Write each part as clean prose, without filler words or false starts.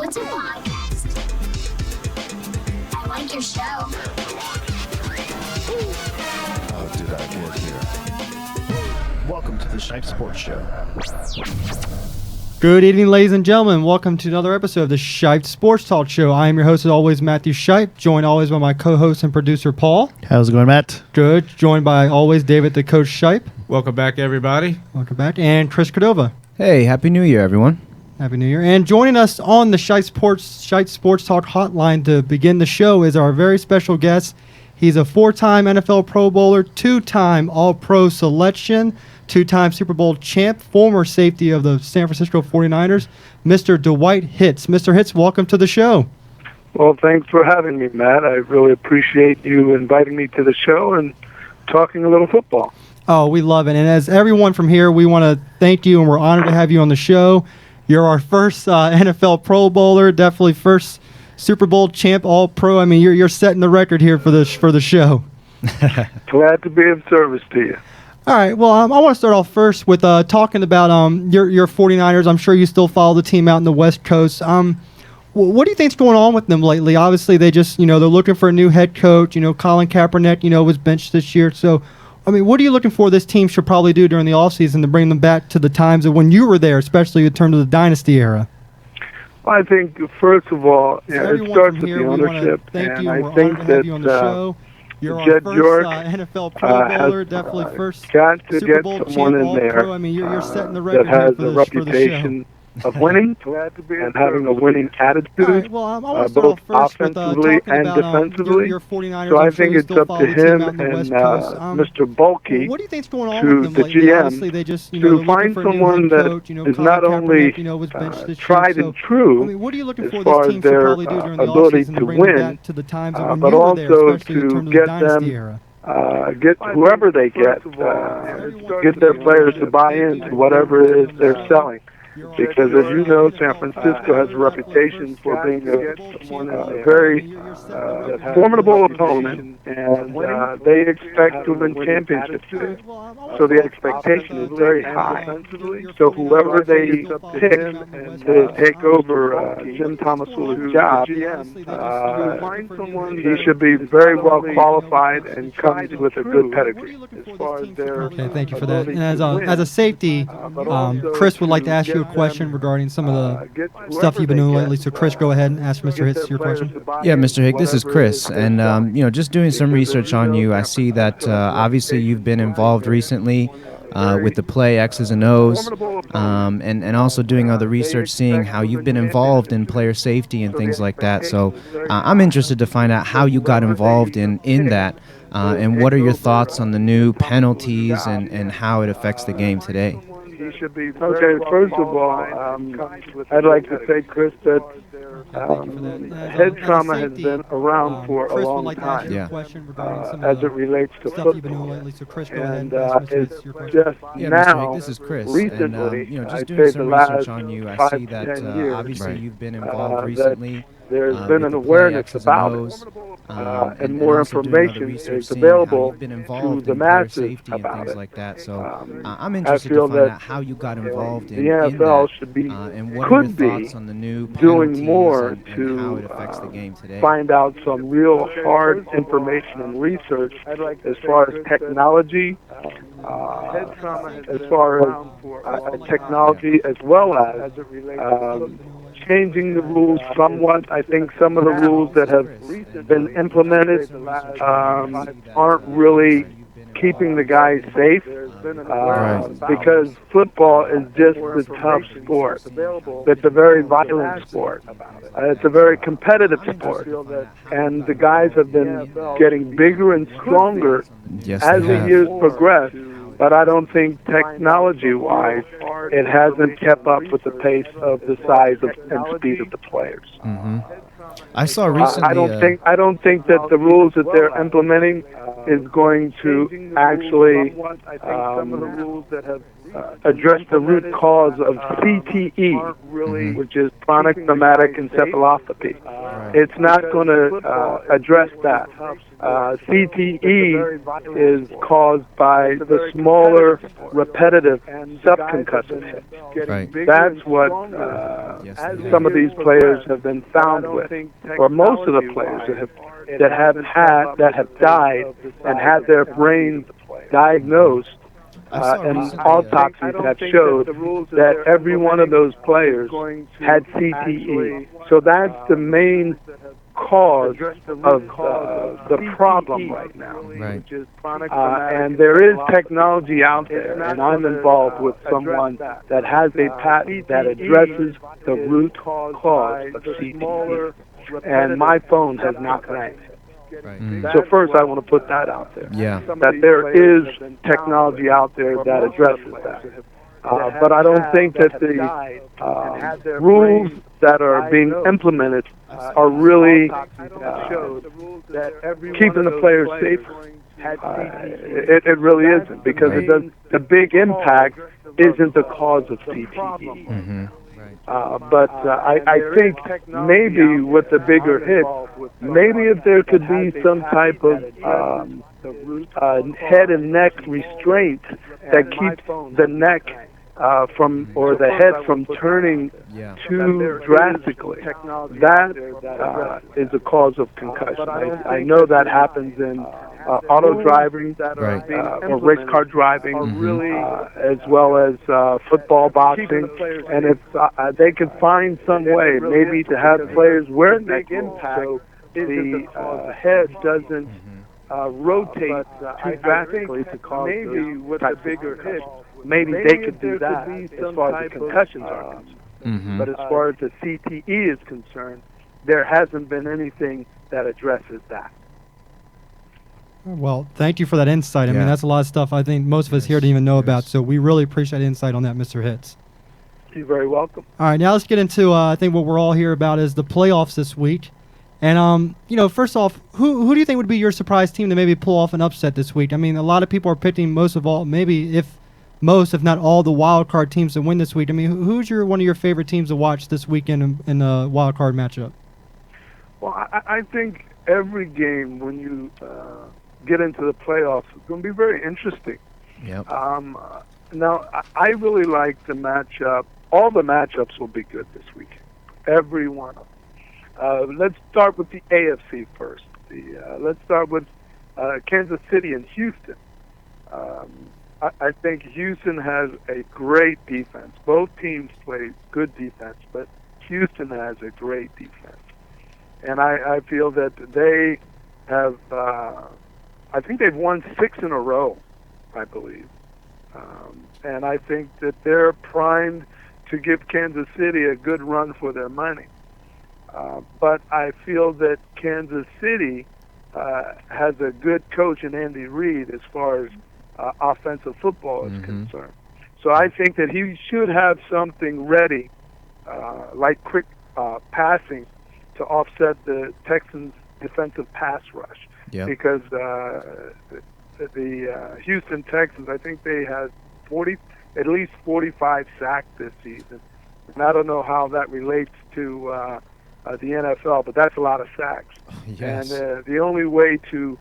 What's a podcast? I like your show. How did I get here? Welcome to the Shipe Sports Show. Good evening, ladies and gentlemen. Welcome to another episode of the Shipe Sports Talk Show. I am your host, as always, Matthew Shipe, joined always by my co-host and producer, Paul. How's it going, Matt? Good. Joined by, always, David, the coach, Shipe. Welcome back, everybody. Welcome back. And Chris Cordova. Hey, Happy New Year, everyone. Happy New Year. And joining us on the Shipe Sports Talk Hotline to begin the show is our very special guest. He's a 4-time NFL Pro Bowler, 2-time All-Pro selection, 2-time Super Bowl champ, former safety of the San Francisco 49ers, Mr. Dwight Hicks. Mr. Hicks, welcome to the show. Well, thanks for having me, Matt. I really appreciate you inviting me to the show and talking a little football. Oh, we love it. And as everyone from here, we want to thank you, and we're honored to have you on the show. You're our first NFL Pro Bowler, definitely first Super Bowl champ, All-Pro. I mean, you're setting the record here for the show. Glad to be of service to you. All right. Well, I want to start off first with talking about your 49ers. I'm sure you still follow the team out in the West Coast. What do you think's going on with them lately? Obviously, they just they're looking for a new head coach. Colin Kaepernick was benched this year. So, I mean, what are you looking for this team should probably do during the offseason to bring them back to the times of when you were there, especially in terms of the dynasty era? Well, I think, first of all, it starts with here, the ownership. Thank you. I think that you're Jed our first York NFL Pro Bowler, has definitely first got to Super get Bowl someone champ, in there All-Pro. I mean, you're setting the record that has here a for the reputation of winning and having a winning attitude, right, well, I want to both start off first offensively with, and about, defensively. Your 49ers. So I I'm sure think you it's still up follow to the team him out in the and West Coast. Mr. Bulkey what do you think's going on to with them the lately? GM Obviously, they just to find someone that is not only tried and true I mean, what are you looking for as far this team as their should probably do during the ability offseason to bring them win, back to the times of when but you were there, also especially in to terms of get the dynasty them era? get whoever they get their players to buy into whatever it is they're selling. Because, as you know, San Francisco has a reputation for being a very formidable opponent, and they expect to win championships. So the expectation is very high. So whoever they pick to take over Jim Thomasula's job, he should be very well qualified and comes with a good pedigree. As far as their Okay, thank you for that. And as a safety, Chris would like to ask you a question regarding some of the stuff you've been doing lately. So, Chris, go ahead and ask Mr. Hicks your question. Yeah, Mr. Hicks, this is Chris. And, just doing some research on you, I see that obviously you've been involved recently with the play X's and O's, and also doing other research, seeing how you've been involved in player safety and things like that. So I'm interested to find out how you got involved in that, and what are your thoughts on the new penalties and how it affects the game today. Okay, first of all, I'd like to say, Chris, that head trauma has been around for a long time as it relates to football. And it's just now, this is Chris. recently, And, I'd just doing say some the last research on you, I 5 see to that 10 years, obviously you've been involved recently. There's been with an the awareness play X's about and it, O's, and more also doing other information research, is seeing how available you've been to involved the in player masses safety and about things it. like that. So I'm I interested feel to find that out how you got involved the in NFL that, should be, and what are your could be, thoughts on the new doing penalties more and how to it affects the game today. find out some real hard information and research as far as technology, as well as changing the rules somewhat. I think some of the rules that have been implemented aren't really keeping the guys safe, because football is just a tough sport. It's a very violent sport. It's a very competitive sport. And the guys have been getting bigger and stronger as the years progress. But I don't think technology-wise it hasn't kept up with the pace of the size and speed of the players. Mm-hmm. I saw recently. I don't think that the rules that they're implementing is going to actually address the root cause of CTE, which is chronic traumatic encephalopathy. It's not going to address that. CTE is caused by the smaller, repetitive subconcussive hits. Right. That's what some of these players have been found with, or most of the players that have died and had their brains diagnosed. And autopsies have showed that every one of those players had CTE. So that's the main cause of the problem right now. Right. And there is technology out there, and I'm involved with someone that has a patent that addresses the root cause of CTE. And my phone has not rang. Right. So first, I want to put that out there. Yeah. That there is technology out there that addresses that. But I don't think that the rules that are being implemented are really keeping the players safer. It really isn't, because the big impact isn't the cause of CTE. Mm-hmm. But I think maybe with the bigger hit, maybe if there could be some type of head and neck restraint that keeps the neck or the head from turning too drastically, that is a cause of concussion. I know that happens in auto driving, or race car driving, as well as football, boxing. And if they could find some way, maybe to have players wear neck so the head doesn't rotate too drastically to cause maybe with a bigger hit. Maybe they could do that as far as the concussions are concerned. Mm-hmm. But as far as the CTE is concerned, there hasn't been anything that addresses that. Well, thank you for that insight. I mean, that's a lot of stuff I think most of us here didn't even know about, so we really appreciate insight on that, Mr. Hitz. You're very welcome. All right, now let's get into, I think what we're all here about is the playoffs this week. And, first off, who do you think would be your surprise team to maybe pull off an upset this week? I mean, a lot of people are picking most, if not all, the wild card teams to win this week. I mean, who's one of your favorite teams to watch this weekend in the wild card matchup? Well, I think every game when you get into the playoffs is going to be very interesting. Yep. Now, I really like the matchup. All the matchups will be good this week. Every one of them. Let's start with the AFC first. Let's start with Kansas City and Houston. I think Houston has a great defense. Both teams play good defense, but Houston has a great defense. And I feel that they have, I think they've won 6 in a row, I believe. And I think that they're primed to give Kansas City a good run for their money. But I feel that Kansas City has a good coach in Andy Reid as far as offensive football is concerned. So I think that he should have something ready, like quick passing, to offset the Texans' defensive pass rush. Yep. Because the Houston Texans, I think they had at least 45 sacks this season. And I don't know how that relates to the NFL, but that's a lot of sacks. Yes. And the only way to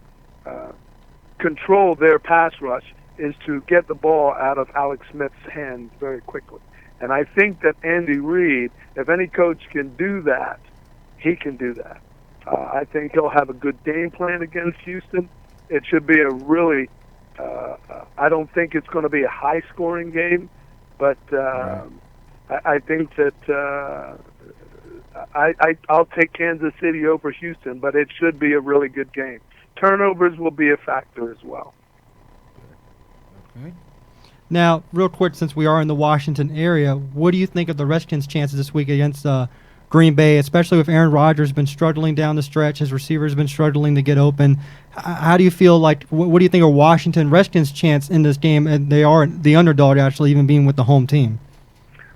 control their pass rush is to get the ball out of Alex Smith's hands very quickly. And I think that Andy Reid, if any coach can do that, he can do that. I think he'll have a good game plan against Houston. It should be a really, I don't think it's going to be a high-scoring game, but I think that I'll take Kansas City over Houston, but it should be a really good game. Turnovers will be a factor as well. Okay. Now, real quick, since we are in the Washington area, what do you think of the Redskins' chances this week against Green Bay, especially with Aaron Rodgers been struggling down the stretch, his receivers been struggling to get open? How do you feel like, what do you think of Washington Redskins' chance in this game? And they are the underdog, actually, even being with the home team.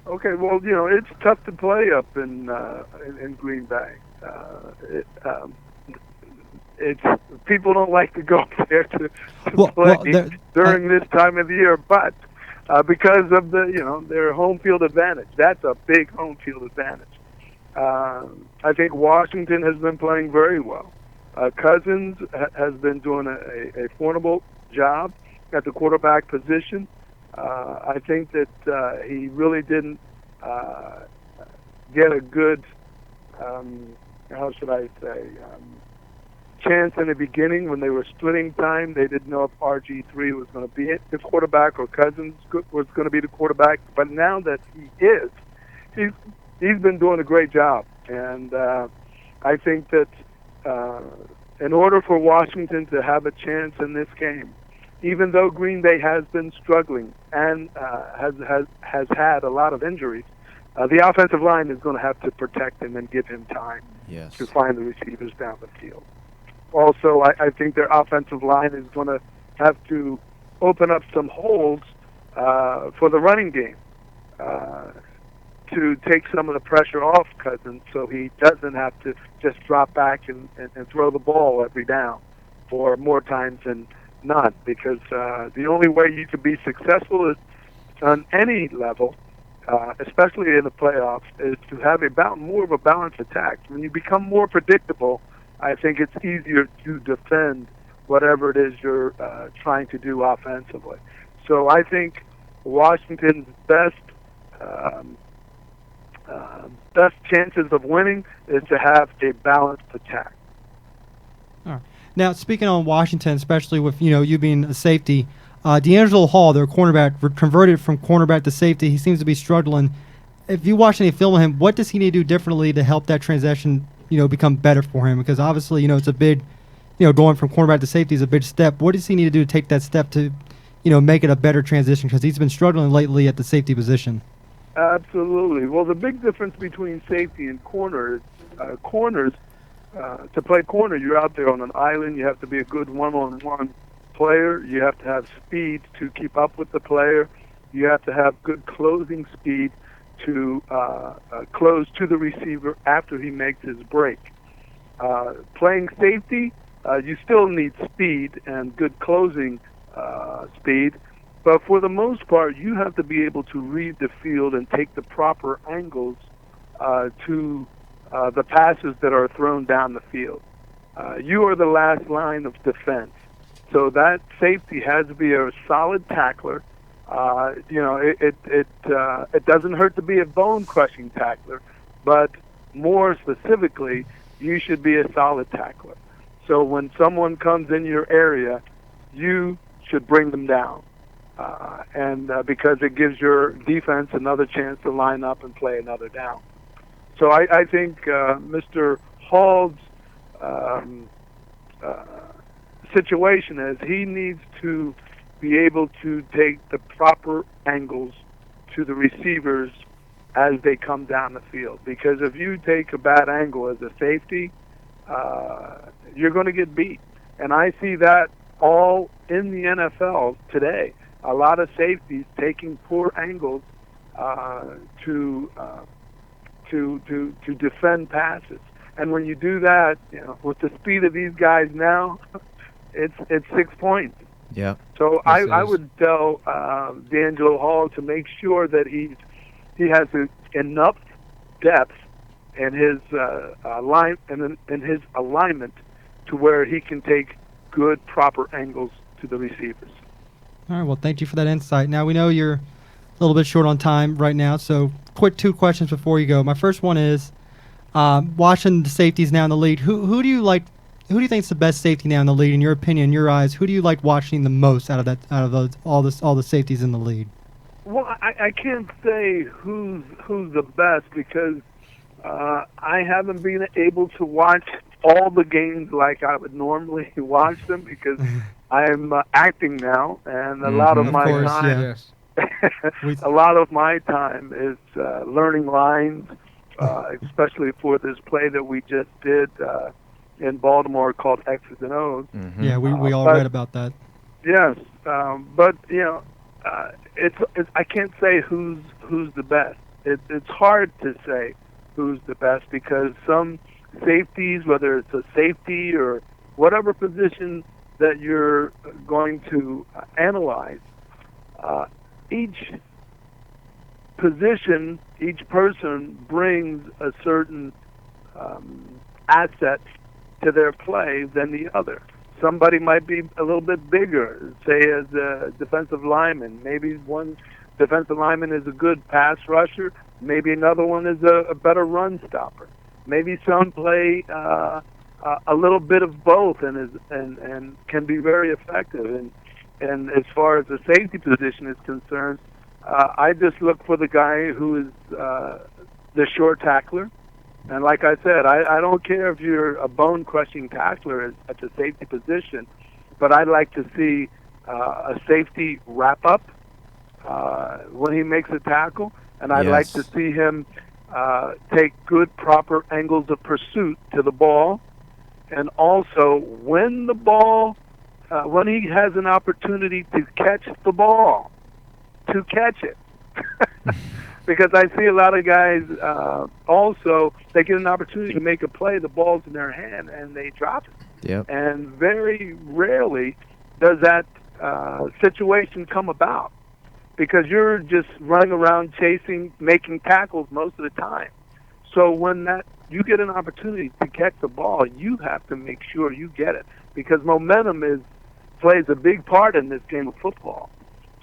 Okay, well, it's tough to play up in Green Bay. It's people don't like to go up there to play during this time of the year, but because of their home field advantage. That's a big home field advantage. I think Washington has been playing very well. Cousins has been doing a formidable job at the quarterback position. I think that he really didn't get a good, how should I say, chance in the beginning when they were splitting time. They didn't know if RG3 was going to be the quarterback or Cousins was going to be the quarterback. But now that he is, he's been doing a great job. And I think that in order for Washington to have a chance in this game, even though Green Bay has been struggling and has had a lot of injuries, the offensive line is going to have to protect him and give him time to find the receivers down the field. Also, I think their offensive line is going to have to open up some holes for the running game to take some of the pressure off Cousins so he doesn't have to just drop back and throw the ball every down for more times than not. Because the only way you can be successful is on any level, especially in the playoffs, is to have more of a balanced attack. When you become more predictable, I think it's easier to defend whatever it is you're trying to do offensively. So I think Washington's best chances of winning is to have a balanced attack. All right. Now, speaking on Washington, especially with you being a safety, D'Angelo Hall, their cornerback, converted from cornerback to safety. He seems to be struggling. If you watch any film of him, what does he need to do differently to help that transition become better for him? Because obviously, it's a big, going from cornerback to safety is a big step. What does he need to do to take that step to, make it a better transition? Because he's been struggling lately at the safety position. Absolutely. Well, the big difference between safety and corners, to play corner, you're out there on an island. You have to be a good one-on-one player. You have to have speed to keep up with the player. You have to have good closing speed to close to the receiver after he makes his break. Playing safety, you still need speed and good closing speed, but for the most part, you have to be able to read the field and take the proper angles to the passes that are thrown down the field. You are the last line of defense, so that safety has to be a solid tackler. It doesn't hurt to be a bone-crushing tackler, but more specifically, you should be a solid tackler. So when someone comes in your area, you should bring them down, because it gives your defense another chance to line up and play another down. So I think Mr. Hall's situation is he needs to be able to take the proper angles to the receivers as they come down the field. Because if you take a bad angle as a safety, you're going to get beat. And I see that all in the NFL today. A lot of safeties taking poor angles to defend passes. And when you do that, with the speed of these guys now, it's 6 points. Yeah. So I would tell D'Angelo Hall to make sure that he has enough depth in his in his alignment to where he can take good, proper angles to the receivers. All right. Well, thank you for that insight. Now we know you're a little bit short on time right now, so quick 2 questions before you go. My first one is, watching the safeties now in the league, who do you like? Who do you think is the best safety now in the league? In your opinion, in your eyes, who do you like watching the most out of all the safeties in the league? Well, I can't say who's the best because I haven't been able to watch all the games like I would normally watch them because I'm acting now, and a lot of my time, a lot of my time is learning lines, especially for this play that we just did in Baltimore called X's and O's. Mm-hmm. Yeah, we all read about that. Yes, but it's I can't say who's the best. It's hard to say who's the best because some safeties, whether it's a safety or whatever position that you're going to analyze, each position, each person brings a certain asset to their play than the other. Somebody might be a little bit bigger, say as a defensive lineman. Maybe one defensive lineman is a good pass rusher. Maybe another one is a better run stopper. Maybe some play a little bit of both and can be very effective. And as far as the safety position is concerned, I just look for the guy who is the short tackler. And like I said, I don't care if you're a bone-crushing tackler at the safety position, but I'd like to see a safety wrap-up when he makes a tackle, and I'd like to see him take good, proper angles of pursuit to the ball, and also when the ball, when he has an opportunity to catch the ball, to catch it. Because I see a lot of guys also, they get an opportunity to make a play, the ball's in their hand, and they drop it. Yep. And very rarely does that situation come about, because you're just running around chasing, making tackles most of the time. So when you get an opportunity to catch the ball, you have to make sure you get it, because momentum plays a big part in this game of football.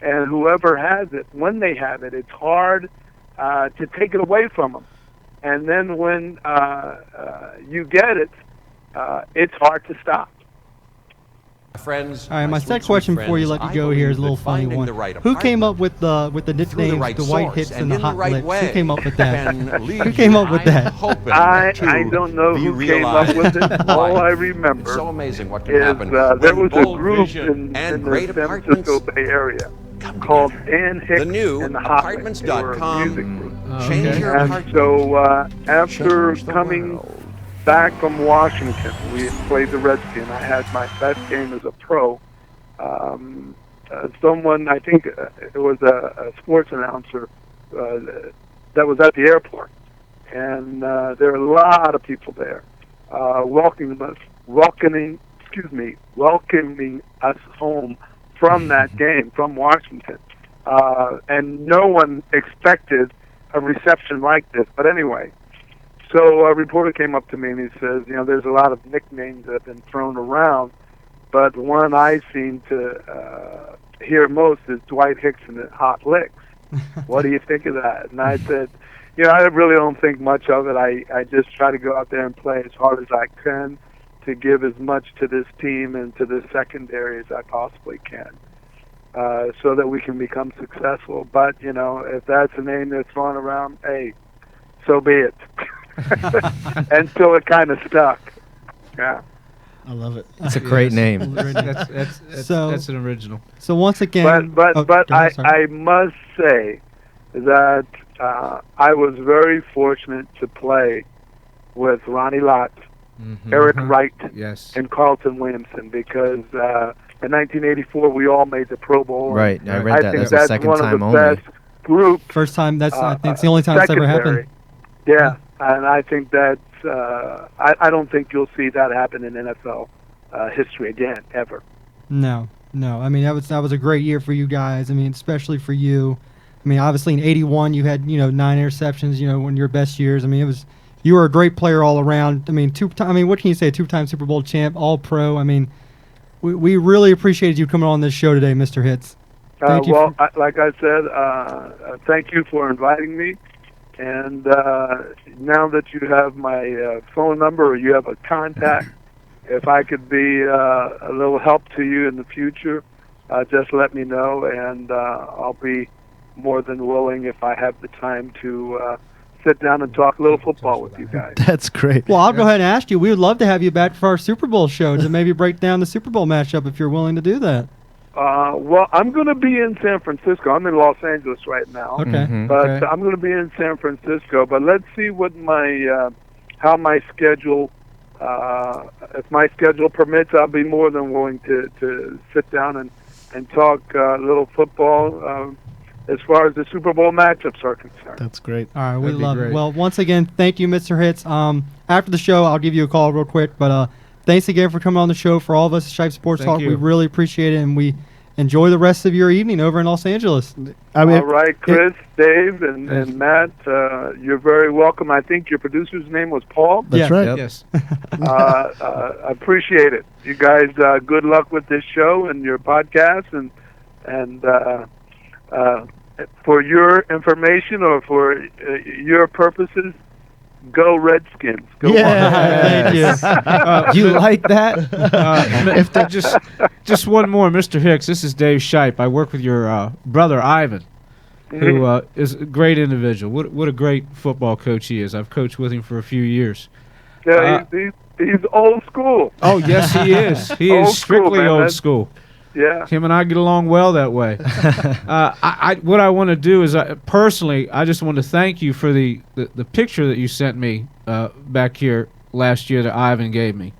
And whoever has it, when they have it, it's hard to take it away from them. And then when you get it, it's hard to stop. Friends, all right, my second question before you let me go here is a little funny one. Who came up with the nicknames Dwight Hicks and the Hot Licks? Who came up with that? Who came up with that? I don't know who came up with it. All I remember so amazing what can is happen there was a bold group vision in the San Francisco Bay Area called Dan Hicks The new and the Hot Licks. They were a apartments.com. music group. Change your And heart. so after Change the coming world. back from Washington, we played the Redskins. I had my best game as a pro. Someone, I think it was a sports announcer that was at the airport, and there were a lot of people there welcoming us home from that game, from Washington. And no one expected a reception like this. But anyway, so a reporter came up to me and he says, there's a lot of nicknames that have been thrown around, but one I seem to hear most is Dwight Hicks and the Hot Licks. What do you think of that? And I said, I really don't think much of it. I just try to go out there and play as hard as I can to give as much to this team and to the secondary as I possibly can, so that we can become successful. But, if that's a name that's thrown around, hey, so be it. And so it kind of stuck. Yeah. I love it. It's a great name. That's an original. So once again, but I must say that I was very fortunate to play with Ronnie Lott, Eric Wright, and Carlton Williamson, because in 1984 we all made the Pro Bowl. Right, I read that. think That's the second one time of the only. best groups. first time. I think it's the only time it's ever happened. Yeah, and I think that's. I don't think you'll see that happen in NFL history again, ever. No. I mean, that was a great year for you guys. I mean, especially for you. I mean, obviously in '81 you had 9 interceptions. One of your best years. I mean, you were a great player all around. I mean, what can you say? 2-time Super Bowl champ, All Pro. I mean, we really appreciated you coming on this show today, Mr. Hitz. Like I said, thank you for inviting me. And now that you have my phone number, or you have a contact, if I could be a little help to you in the future, just let me know, and I'll be more than willing, if I have the time, to sit down and talk a little football with you guys. That's great. Well, I'll go ahead and ask you. We would love to have you back for our Super Bowl show to maybe break down the Super Bowl matchup if you're willing to do that. Well, I'm going to be in San Francisco. I'm in Los Angeles right now. Okay. But I'm going to be in San Francisco. But let's see what how my schedule, if my schedule permits, I'll be more than willing to sit down and talk a little football as far as the Super Bowl matchups are concerned. That's great. All right, we That'd be love great. it. Well, once again, thank you, Mr. Hitz. After the show, I'll give you a call real quick. But thanks again for coming on the show for all of us at Shipe Sports Thank Talk. you. We really appreciate it, and we enjoy the rest of your evening over in Los Angeles. All right, Chris, Dave, and Matt, you're very welcome. I think your producer's name was Paul. That's right. Yep. Yes. I appreciate it. You guys, good luck with this show and your podcast, and for your information or for your purposes, go Redskins. Go Thank you. You like that? If they just one more, Mr. Hicks. This is Dave Shipe. I work with your brother Ivan, who is a great individual. What a great football coach he is. I've coached with him for a few years. Yeah, he's old school. Oh yes, he is. He Old is school, strictly man. old school. Yeah. Him and I get along well that way. What I want to do is, personally, I just want to thank you for the picture that you sent me back here last year that Ivan gave me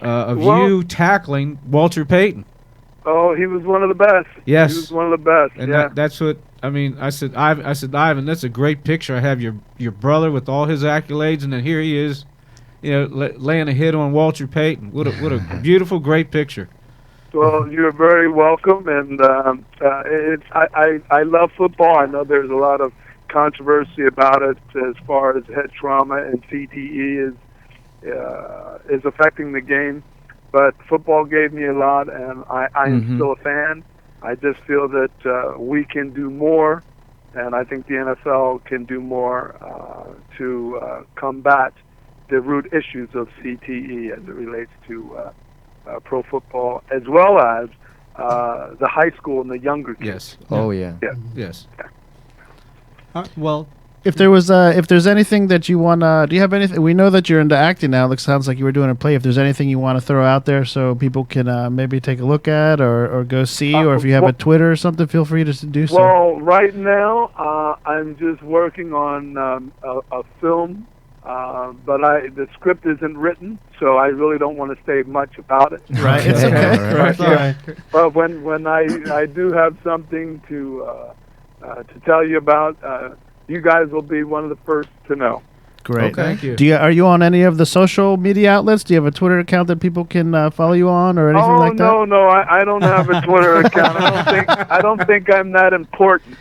of you tackling Walter Payton. Oh, he was one of the best. Yes. He was one of the best. And yeah. that's what I mean. I said, Ivan, that's a great picture. I have your brother with all his accolades, and then here he is, laying a hit on Walter Payton. What a beautiful, great picture. Well, you're very welcome, and I love football. I know there's a lot of controversy about it as far as head trauma and CTE is affecting the game, but football gave me a lot, and I am still a fan. I just feel that we can do more, and I think the NFL can do more to combat the root issues of CTE as it relates to pro football, as well as the high school and the younger kids. Yes. Oh, yeah. Yes. Well, If there's anything that you want to, do you have anything? We know that you're into acting now. It sounds like you were doing a play. If there's anything you want to throw out there so people can maybe take a look at or go see, or if you have a Twitter or something, feel free to do so. Well, right now I'm just working on a film, but the script isn't written, so I really don't want to say much about it. Right, it's okay. Right. All right. But when I do have something to tell you about, you guys will be one of the first to know. Great. Okay. Thank you. Are you on any of the social media outlets? Do you have a Twitter account that people can follow you on or anything like that? No, I don't have a Twitter account. I don't think I'm that important.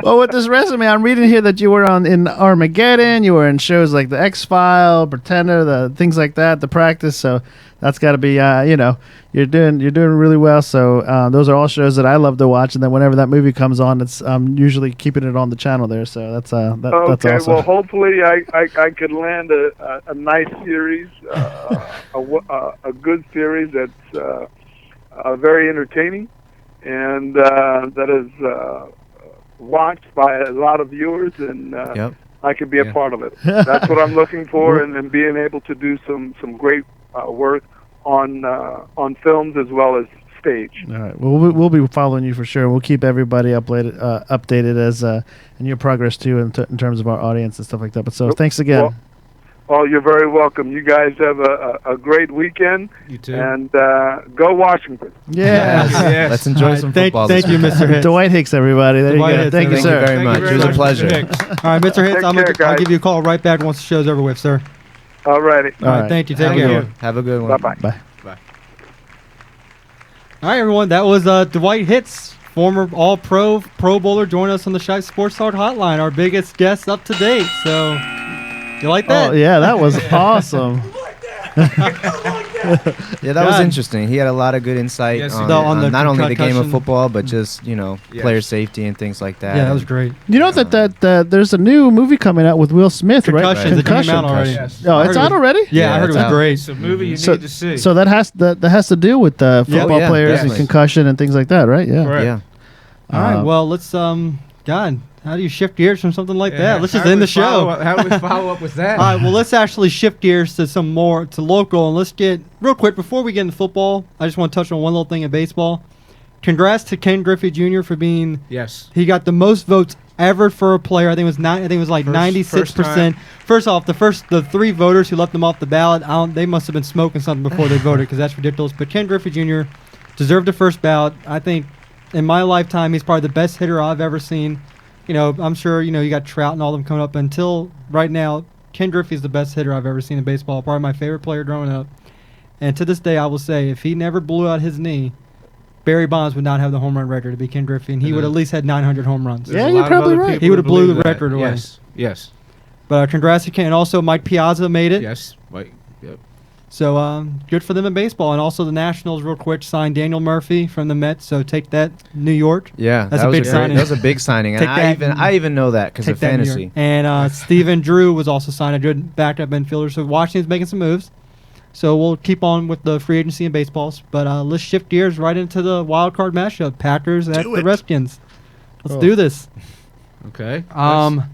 Well, with this resume, I'm reading here that you were in Armageddon. You were in shows like The X-File, Pretender, the things like that, The Practice. So that's got to be, you're doing really well. So those are all shows that I love to watch. And then whenever that movie comes on, it's usually keeping it on the channel there. So that's that's okay, awesome. well, hopefully I could land a nice series, a good series that's very entertaining and that is watched by a lot of viewers, and I could be a part of it. That's what I'm looking for, and being able to do some great work on films as well as stage. All right. Well, we'll be following you for sure. We'll keep everybody updated as in your progress too, in terms of our audience and stuff like that. But so thanks again. Well, you're very welcome. You guys have a great weekend. You too. And go Washington. Yes. Yes. Let's enjoy some football. Thank you, Mr. Hicks. Dwight Hicks, everybody. There Dwight you go. Hicks, Thank you, Thank you sir. very much. It was a pleasure. All right, Mr. Hicks, I'll give you a call right back once the show's over with, sir. All righty. All right, thank you. Take care. Have a good one. Bye-bye. Bye. All right, everyone. That was Dwight Hicks, former All-Pro, Pro Bowler, joining us on the Shipe Sports Talk Hotline, our biggest guest up to date. So, you like that? Oh, yeah, that was awesome. Yeah, that was interesting. He had a lot of good insight Yes, he on, did. On the not only the game of concussion. football, but just player safety and things like that. Yeah, that was great. You know that there's a new movie coming out with Will Smith, right? Concussions. It came out already. Yes. Oh, I it's heard out it was- already? Yeah, I heard it it's was out. great. It's a movie you So- need to see. So that has to do with football yeah, players and definitely. concussion and things like that, right? Yeah. Correct. Yeah. All right, well, let's God, how do you shift gears from something like Yeah. that? Let's just How do end we the show. How do we follow up with that? All right, well, let's actually shift gears to some more to local, and let's get real quick before we get into football. I just want to touch on one little thing in baseball. Congrats to Ken Griffey Jr. for being Yes. he got the most votes ever for a player. I think it was like First 96%. First off, the three voters who left them off the ballot, they must have been smoking something before they voted because that's ridiculous. But Ken Griffey Jr. deserved the first ballot. I think in my lifetime he's probably the best hitter I've ever seen. I'm sure you got Trout and all them coming up. Until right now, Ken Griffey's the best hitter I've ever seen in baseball. Probably my favorite player growing up. And to this day, I will say, if he never blew out his knee, Barry Bonds would not have the home run record to be Ken Griffey, and he would at least had 900 home runs. Yeah, you're probably right. He would have blew the record away. Yes. But congrats to Ken. And also Mike Piazza made it. Yes. Wait. Yep. So good for them in baseball. And also the Nationals, real quick, signed Daniel Murphy from the Mets. So take that, New York. Yeah, that's a big signing. That was a big signing, and I even know that because of fantasy. And Steven Drew was also signed, a good backup infielder. So Washington's making some moves. So we'll keep on with the free agency in baseballs. But let's shift gears right into the wild card matchup: Packers at the Redskins. Let's do this. Okay.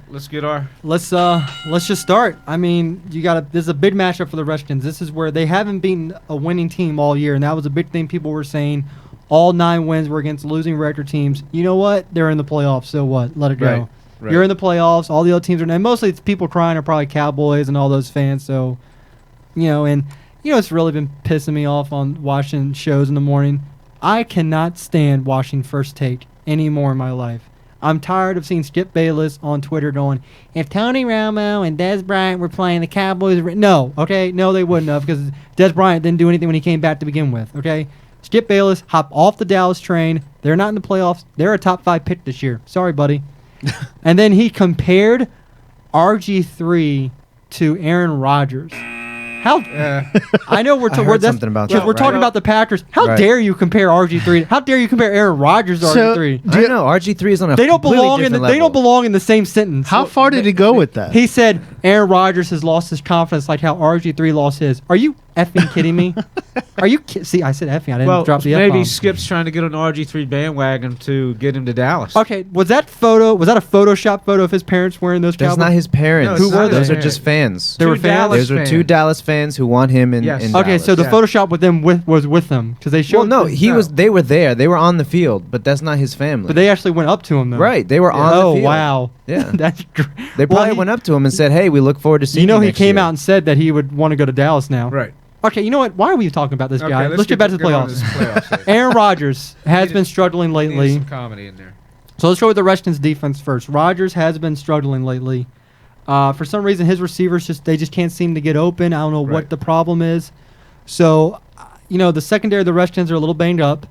Let's get our. Let's just start. I mean, this is a big matchup for the Redskins. This is where they haven't been a winning team all year, and that was a big thing people were saying. All 9 wins were against losing record teams. You know what? They're in the playoffs, so what? Let it go. Right. You're in the playoffs. All the other teams are, and mostly it's people crying are probably Cowboys and all those fans. So, it's really been pissing me off on watching shows in the morning. I cannot stand watching First Take anymore in my life. I'm tired of seeing Skip Bayless on Twitter going, if Tony Romo and Des Bryant were playing the Cowboys, no, they wouldn't have, because Des Bryant didn't do anything when he came back to begin with, okay? Skip Bayless, hop off the Dallas train. They're not in the playoffs. They're a top 5 pick this year. Sorry, buddy. And then he compared RG3 to Aaron Rodgers. How? I know we're talking about the Packers. How dare you compare RG3? How dare you compare Aaron Rodgers to RG3? I know RG3 is on a they don't belong in level. They don't belong in the same sentence. How far did he go with that? He said Aaron Rodgers has lost his confidence like how RG3 lost his. Are you effing kidding me? Are you see? I said effing. I didn't drop the F-bomb. Maybe Skip's trying to get on the RG3 bandwagon to get him to Dallas. Okay, was that a Photoshop photo of his parents wearing those Cowboys? That's not his parents. No, who were those? they? Are just fans. They were fans. Those are 2 Dallas fans who want him in. Yes. In Okay, Dallas. so the Photoshop with them was with them because they showed. Well, no, they were there. They were on the field, but that's not his family. But they actually went up to him though. Right, they were on the field. Oh wow. Yeah, that's. They probably went up to him and said, "Hey, we look forward to seeing you." He came out and said that he would want to go to Dallas now. Right. Okay, you know what? Why are we talking about this guy? Let's get back to the playoffs. Aaron Aaron Rodgers has been struggling lately. Some comedy in there. So let's go with the Redskins defense first. Rodgers has been struggling lately. For some reason, his receivers just can't seem to get open. I don't know what the problem is. So, the secondary of the Redskins are a little banged up.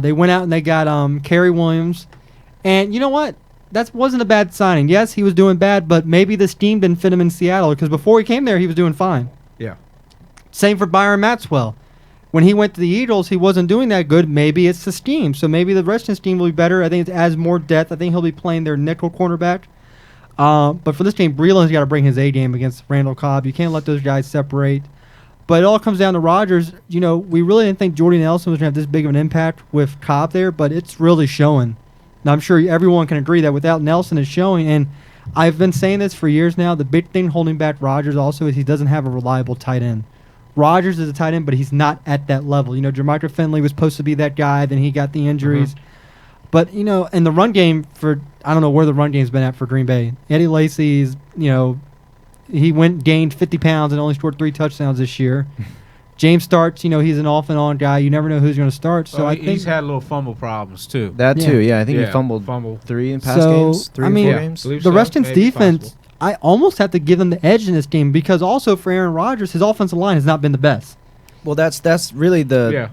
They went out and they got Kerry Williams. And you know what? That wasn't a bad signing. Yes, he was doing bad, but maybe the scheme didn't fit him in Seattle because before he came there, he was doing fine. Yeah. Same for Byron Maxwell. When he went to the Eagles, he wasn't doing that good. Maybe it's the scheme. So maybe the Redskins team will be better. I think it adds more depth. I think he'll be playing their nickel cornerback. But for this game, Breeland's got to bring his A game against Randall Cobb. You can't let those guys separate. But it all comes down to Rodgers. We really didn't think Jordy Nelson was going to have this big of an impact with Cobb there, but it's really showing. And I'm sure everyone can agree that without Nelson, it's showing. And I've been saying this for years now. The big thing holding back Rodgers also is he doesn't have a reliable tight end. Rodgers is a tight end, but he's not at that level. Jermichael Finley was supposed to be that guy. Then he got the injuries. But, in the run game I don't know where the run game's been at for Green Bay. Eddie Lacy's, he gained 50 pounds and only scored 3 touchdowns this year. James Starks, he's an off and on guy. You never know who's going to start. So I think he's had little fumble problems too. That too, yeah. I think he fumbled 3 in past games, 3 or 4 games. The Redskins defense, I almost have to give them the edge in this game because also for Aaron Rodgers, his offensive line has not been the best. Well, that's really the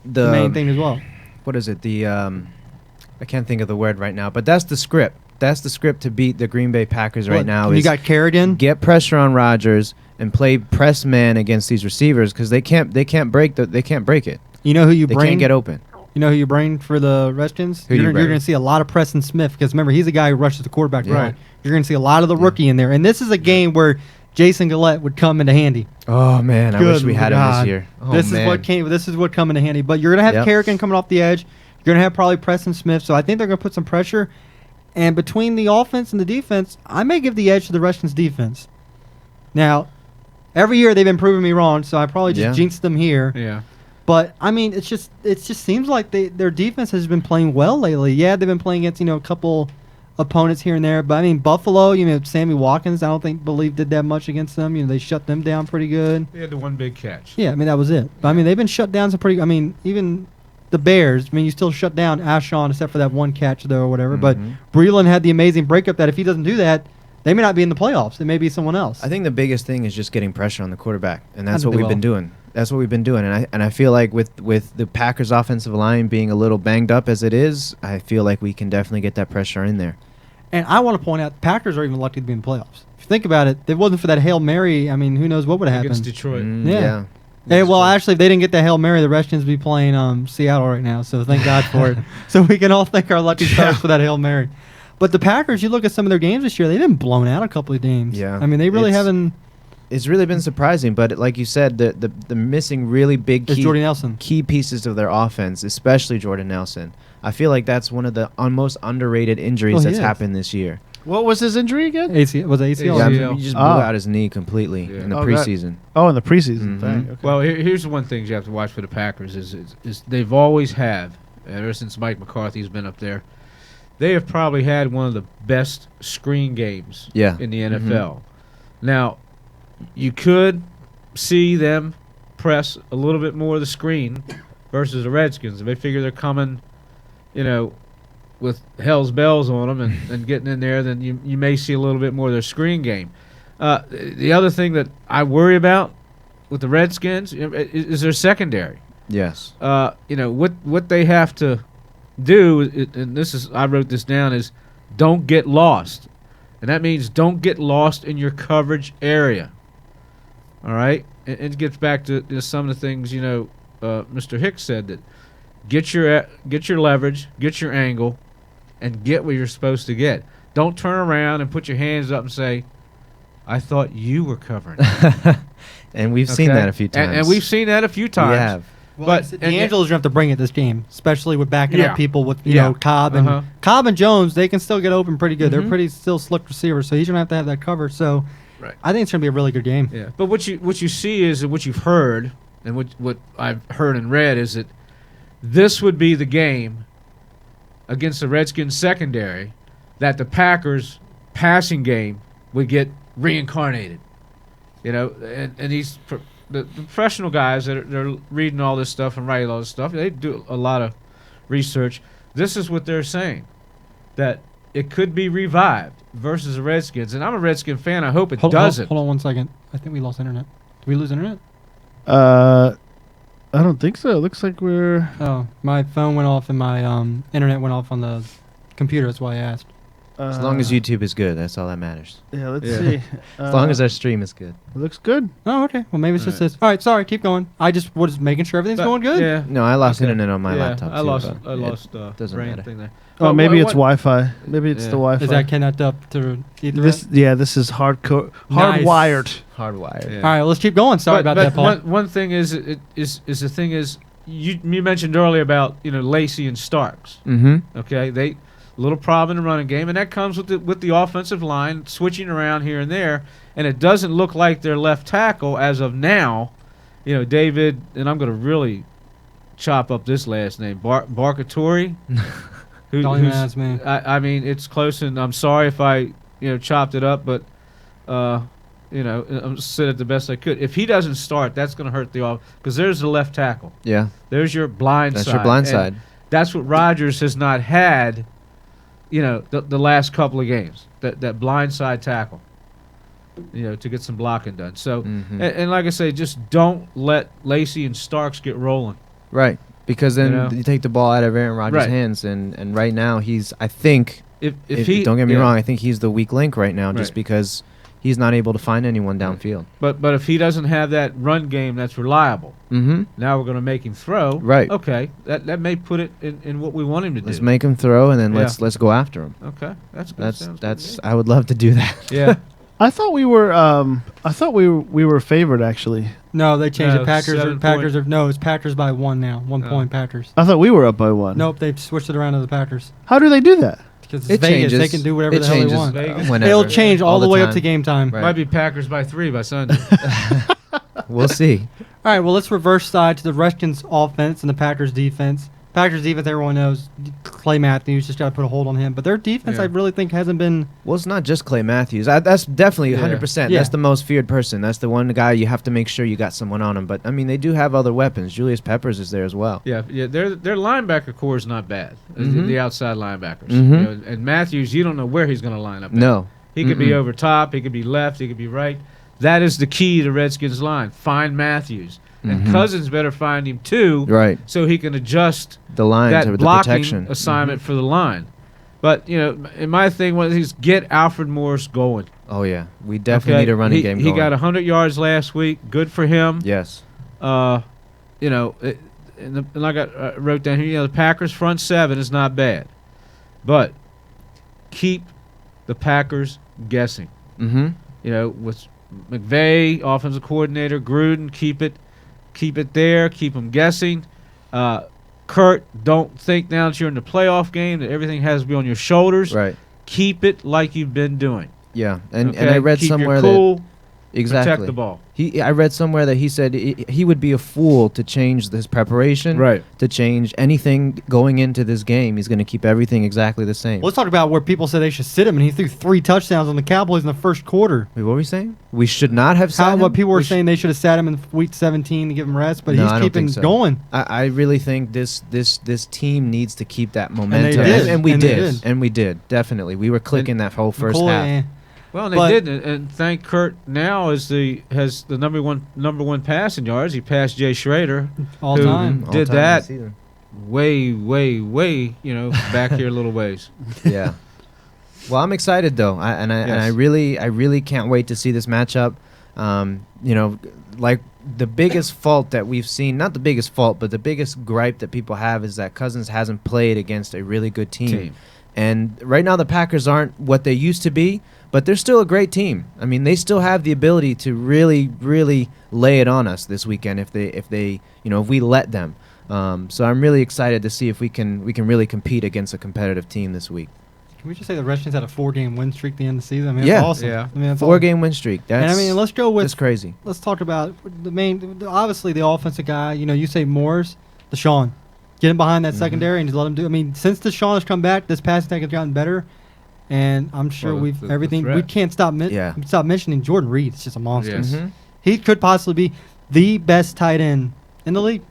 main thing as well. What is it? I can't think of the word right now, but that's the script. That's the script to beat the Green Bay Packers right now. You got Kerrigan. Get pressure on Rodgers and play press man against these receivers because they can't break it. You know who you bring? They can't get open. You know who you bring for the Redskins? You're going to see a lot of Preston Smith because remember he's a guy who rushes the quarterback. Right. You're going to see a lot of the rookie in there, and this is a game where Jason Gillette would come into handy. Oh man, I wish we had him this year. Oh, this is what come into handy. But you're going to have Kerrigan coming off the edge. You're going to have probably Preston Smith. So I think they're going to put some pressure. And between the offense and the defense, I may give the edge to the Redskins defense. Now, every year they've been proving me wrong, so I probably just jinxed them here. Yeah. But I mean, it just seems like their defense has been playing well lately. Yeah, they've been playing against a couple opponents here and there, but I mean Buffalo, Sammy Watkins, I don't believe did that much against them. They shut them down pretty good. They had the one big catch. Yeah, I mean that was it. But I mean they've been shut down some pretty. I mean even the Bears. I mean you still shut down Ashon except for that one catch though or whatever. But Breeland had the amazing breakup that if he doesn't do that, they may not be in the playoffs. It may be someone else. I think the biggest thing is just getting pressure on the quarterback, and that's what we've been doing. That's what we've been doing, and I feel like with the Packers' offensive line being a little banged up as it is, I feel like we can definitely get that pressure in there. And I want to point out, the Packers are even lucky to be in the playoffs. If you think about it, if it wasn't for that Hail Mary, I mean, who knows what would have Against happened. Detroit. Yeah. Hey, well, actually, if they didn't get the Hail Mary, the Redskins would be playing Seattle right now, so thank God for it. So we can all thank our lucky stars for that Hail Mary. But the Packers, you look at some of their games this year, they've been blown out a couple of games. Yeah. I mean, they really haven't. It's really been surprising, but like you said, the missing really big It's Jordy Nelson. key pieces of their offense, especially Jordan Nelson. I feel like that's one of the most underrated injuries that's happened this year. What was his injury again? ACL. Was it ACL? Yeah, I ACL. mean, he just blew out his knee completely in the preseason. Oh, in the preseason. Mhm. Dang, okay. Well, here's the one thing you have to watch for the Packers is they've always have, ever since Mike McCarthy's been up there, they have probably had one of the best screen games in the NFL. Now, you could see them press a little bit more of the screen versus the Redskins. If they figure they're coming, with hell's bells on them and getting in there, then you may see a little bit more of their screen game. The other thing that I worry about with the Redskins is their secondary. Yes. What they have to do, and I wrote this down, is don't get lost. And that means don't get lost in your coverage area. All right? And it gets back to some of the things, Mr. Hicks said, that get your leverage, get your angle, and get what you're supposed to get. Don't turn around and put your hands up and say, I thought you were covering. And we've seen that a few times. And we've seen that a few times. We have. Well, But D'Angelo's going to have to bring it this game, especially with backing Yeah. up people with Yeah. Cobb and Jones. They can still get open pretty good. They're pretty still slick receivers, so he's going to have that cover. So Right. I think it's going to be a really good game. Yeah, but what you see is, and what you've heard, and what I've heard and read is that this would be the game against the Redskins secondary that the Packers passing game would get reincarnated. And these the professional guys they're reading all this stuff and writing all this stuff. They do a lot of research. This is what they're saying, that it could be revived versus the Redskins. And I'm a Redskin fan. I hope it doesn't. Hold on 1 second. I think we lost internet. Did we lose internet? I don't think so. It looks like we're. Oh, my phone went off and my internet went off on the computer. That's why I asked. As long as YouTube is good, that's all that matters. Yeah, let's see. As long as our stream is good. It looks good. Oh, okay. Well, maybe it's just this. All right, sorry. Keep going. I just was making sure everything's going good. Yeah. No, I lost internet on my laptop. I too, lost. but I lost. doesn't brain matter. thing there. Oh, maybe it's Wi-Fi. Maybe it's the Wi-Fi. Is that connected up to Ethernet? This is hardwired. Hardwired. Yeah. All right, well, let's keep going. Sorry about that, Paul. One thing is the thing is you mentioned earlier about Lacey and Starks. Mm-hmm. Okay, they little problem in the running game, and that comes with the offensive line switching around here and there, and it doesn't look like their left tackle as of now. David, and I'm going to really chop up this last name, Barkatori. Don't even ask me. I mean, it's close, and I'm sorry if I chopped it up, but I'm said it the best I could. If he doesn't start, that's going to hurt the offense, because there's the left tackle. Yeah. There's your blind That's side. your blind And side. that's what Rodgers has not had, the last couple of games. That blind side tackle, to get some blocking done. So, and like I say, just don't let Lacey and Starks get rolling. Right. Because then you take the ball out of Aaron Rodgers' Right. hands, and right now he's, I think, If don't get me wrong, I think he's the weak link right now just Right. because he's not able to find anyone downfield. But if he doesn't have that run game that's reliable, Mm-hmm. now we're going to make him throw. Right. Okay. That may put it in what we want him to Let's do. make him throw, and then Yeah. let's go after him. Okay. That's good. That's I would love to do that. Yeah. I thought we were. I thought we were favored actually. No, they changed No, it. Packers 7 it's Packers by 1 now. 1 point Packers. I thought we were up by 1. Nope, they've switched it around to the Packers. How do they do that? Because It it's Vegas. changes. They can do whatever It the hell they changes want. Vegas. whenever. It'll change all the way up time. to game time. Right. Might be Packers by 3 by Sunday. We'll see. All right, well, let's reverse side to the Redskins offense and the Packers defense. Packers defense, everyone knows, Clay Matthews, just got to put a hold on him. But their defense, Yeah. I really think, hasn't been... Well, it's not just Clay Matthews. That's definitely 100%. Yeah. That's the most feared person. That's the one guy you have to make sure you got someone on him. But, I mean, they do have other weapons. Julius Peppers is there as well. Yeah. Their linebacker core is not bad. The outside linebackers. Mhm. And Matthews, you don't know where he's going to line up. at. No. He could be over top. He could be left. He could be right. That is the key to Redskins line. Find Matthews. and Cousins better find him too, Right. so he can adjust The lines that or the blocking protection. assignment for the line. But and my thing was get Alfred Morris going. Oh yeah, we definitely need a running game. He going. got 100 yards last week. Good for him. Yes. And like I wrote down here, the Packers' front seven is not bad, but keep the Packers guessing. Mm-hmm. With McVay, offensive coordinator, Gruden, keep it there, keep them guessing. Kurt, don't think now that you're in the playoff game that everything has to be on your shoulders. Right. Keep it like you've been doing. Yeah, and I read keep somewhere your cool, that exactly protect the ball. I read somewhere that he said he would be a fool to change his preparation, Right. to change anything going into this game. He's going to keep everything exactly the same. Well, let's talk about where people said they should sit him, and he threw 3 touchdowns on the Cowboys in the first quarter. Wait, what were we saying? We should not have sat him? What people were saying they should have sat him in week 17 to give him rest, but No, I he's don't keeping think so. going. I really think this team needs to keep that momentum, did. and we And they did, did. and we did definitely. We were clicking that whole first half. Well, and But- they did, and thank Kurt. Now has the number one passing yards. He passed Jay Schrader All who time. All did time that this season. way, back here a little ways. Yeah. Well, I'm excited though, and I really can't wait to see this matchup. Like the biggest fault that we've seen, not the biggest fault, but the biggest gripe that people have is that Cousins hasn't played against a really good team. And right now the Packers aren't what they used to be, but they're still a great team. I mean, they still have the ability to really, really lay it on us this weekend if we let them. So I'm really excited to see if we can really compete against a competitive team this week. Can we just say the Redskins had a 4-game win streak at the end of the season? I mean, Yeah. that's awesome. Yeah. I mean, that's 4-game win streak. And I mean, let's go with that's crazy. Let's talk about obviously the offensive guy. You say Morris, Deshaun. Get him behind that secondary and just let him do. I mean, since Deshaun has come back, this passing attack has gotten better, and I'm sure Well, the everything. threat. We can't stop stop mentioning Jordan Reed. It's just a monster. Yes. He could possibly be the best tight end in the league.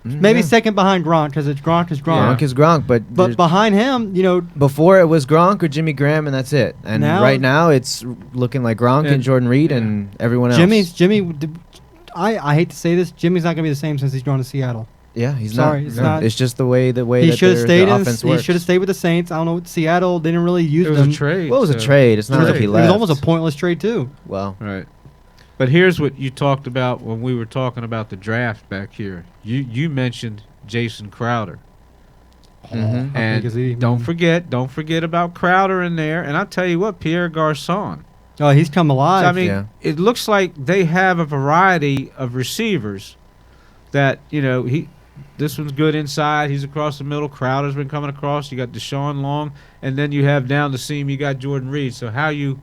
Maybe second behind Gronk because Gronk is Gronk. Gronk is Gronk, but behind him, before it was Gronk or Jimmy Graham, and that's it. And right now it's looking like Gronk and Jordan Reed and everyone else. I hate to say this, Jimmy's not gonna be the same since he's gone to Seattle. Yeah, he's Sorry, not. it's not. It's just the way He that should have stayed. the offense He works. should have stayed with the Saints. I don't know. What Seattle didn't really use It was them. a trade. Well, it was a so- trade. It's not like he It left. was almost a pointless trade too. Well, Right. But here's what you talked about when we were talking about the draft back here. You mentioned Jason Crowder. mhm. How big is he? Don't forget about Crowder in there. And I'll tell you what, Pierre Garçon. Oh, he's come alive. So, I mean, Yeah. it looks like they have a variety of receivers that, this one's good inside. He's across the middle. Crowder's been coming across. You got Deshaun Long. And then you have down the seam, you got Jordan Reed. So how you...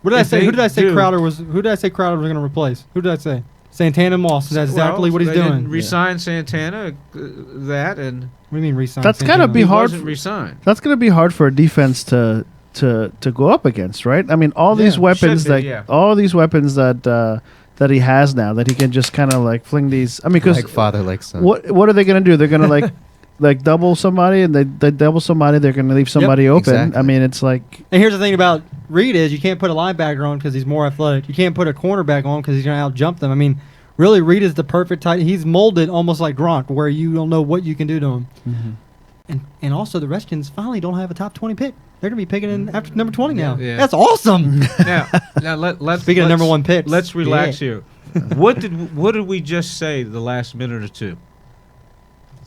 What did I if say? they Who did I say do- Crowder was? Who did I say Crowder was going to replace? Who did I say? Santana Moss. That's exactly what he's they doing. Didn't resign Santana, that, and What do you mean resign? That's Santana? gotta be he hard wasn't for- resigned. That's going to be hard for a defense to go up against, right? I mean, all these Yeah, weapons should be, that he has now, that he can just kind of like fling these. I mean, because like father, like son. what are they going to do? They're going to like double somebody, and they double somebody. They're going to leave somebody open. exactly. I mean, it's like And here's the thing about Reed is you can't put a linebacker on because he's more athletic. You can't put a cornerback on because he's going to out-jump them. I mean, really, Reed is the perfect tight. He's molded almost like Gronk, where you don't know what you can do to him. And also, the Redskins finally don't have a top 20 pick. They're going to be picking in after number 20 now. Yeah. That's awesome. now let's Speaking of number one picks. Let's relax Yeah. here. What did we just say the last minute or two?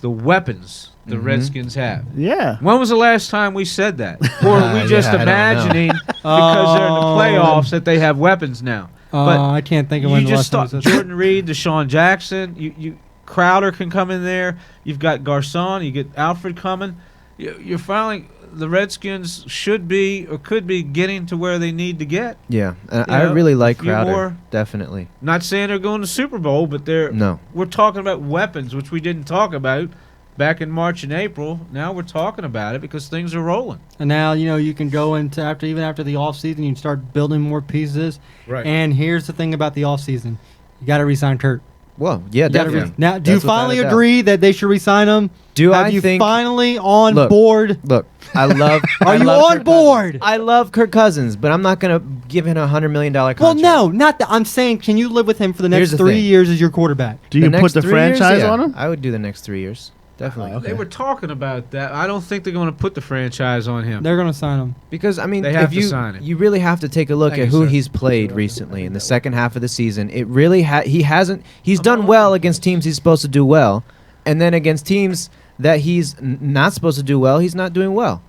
The weapons the Redskins have. yeah. When was the last time we said that? Or are we just I don't know. imagining because they're in the playoffs that they have weapons now? But I can't think of you when the just last time thought we said that. Jordan Reed, Deshaun Jackson, you Crowder can come in there. You've got Garçon, you get Alfred coming. You're finally the Redskins should be or could be getting to where they need to get. Yeah, I know, really like a few Crowder. more. Definitely. Not saying they're going to Super Bowl, but we're talking about weapons, which we didn't talk about back in March and April. Now we're talking about it because things are rolling. And now, you can go into after the offseason, you can start building more pieces. Right. And here's the thing about the offseason. You got to re-sign Kurt. Well, yeah, You gotta definitely. now, do you That's without finally a doubt. agree that they should re-sign him? Do Have I you think? finally on Look, board? Look, I love. Are I you love on Kirk board? Cousins. I love Kirk Cousins, but I'm not gonna give him $100 million Well, contract. no, not that. I'm saying, can you live with him for the Here's next the 3 thing. years as your quarterback? Do you put next the 3 years, franchise yeah, on him? I would do the next 3 years. Definitely. okay. They were talking about that. I don't think they're going to put the franchise on him. They're gonna sign him. Because I mean, They have if to you sign him. you really have to take a look Thank at you, who sir. he's played recently in the second half of the season. It really he hasn't. He's done well against teams he's supposed to do well, and then against teams that he's not supposed to do well, he's not doing well.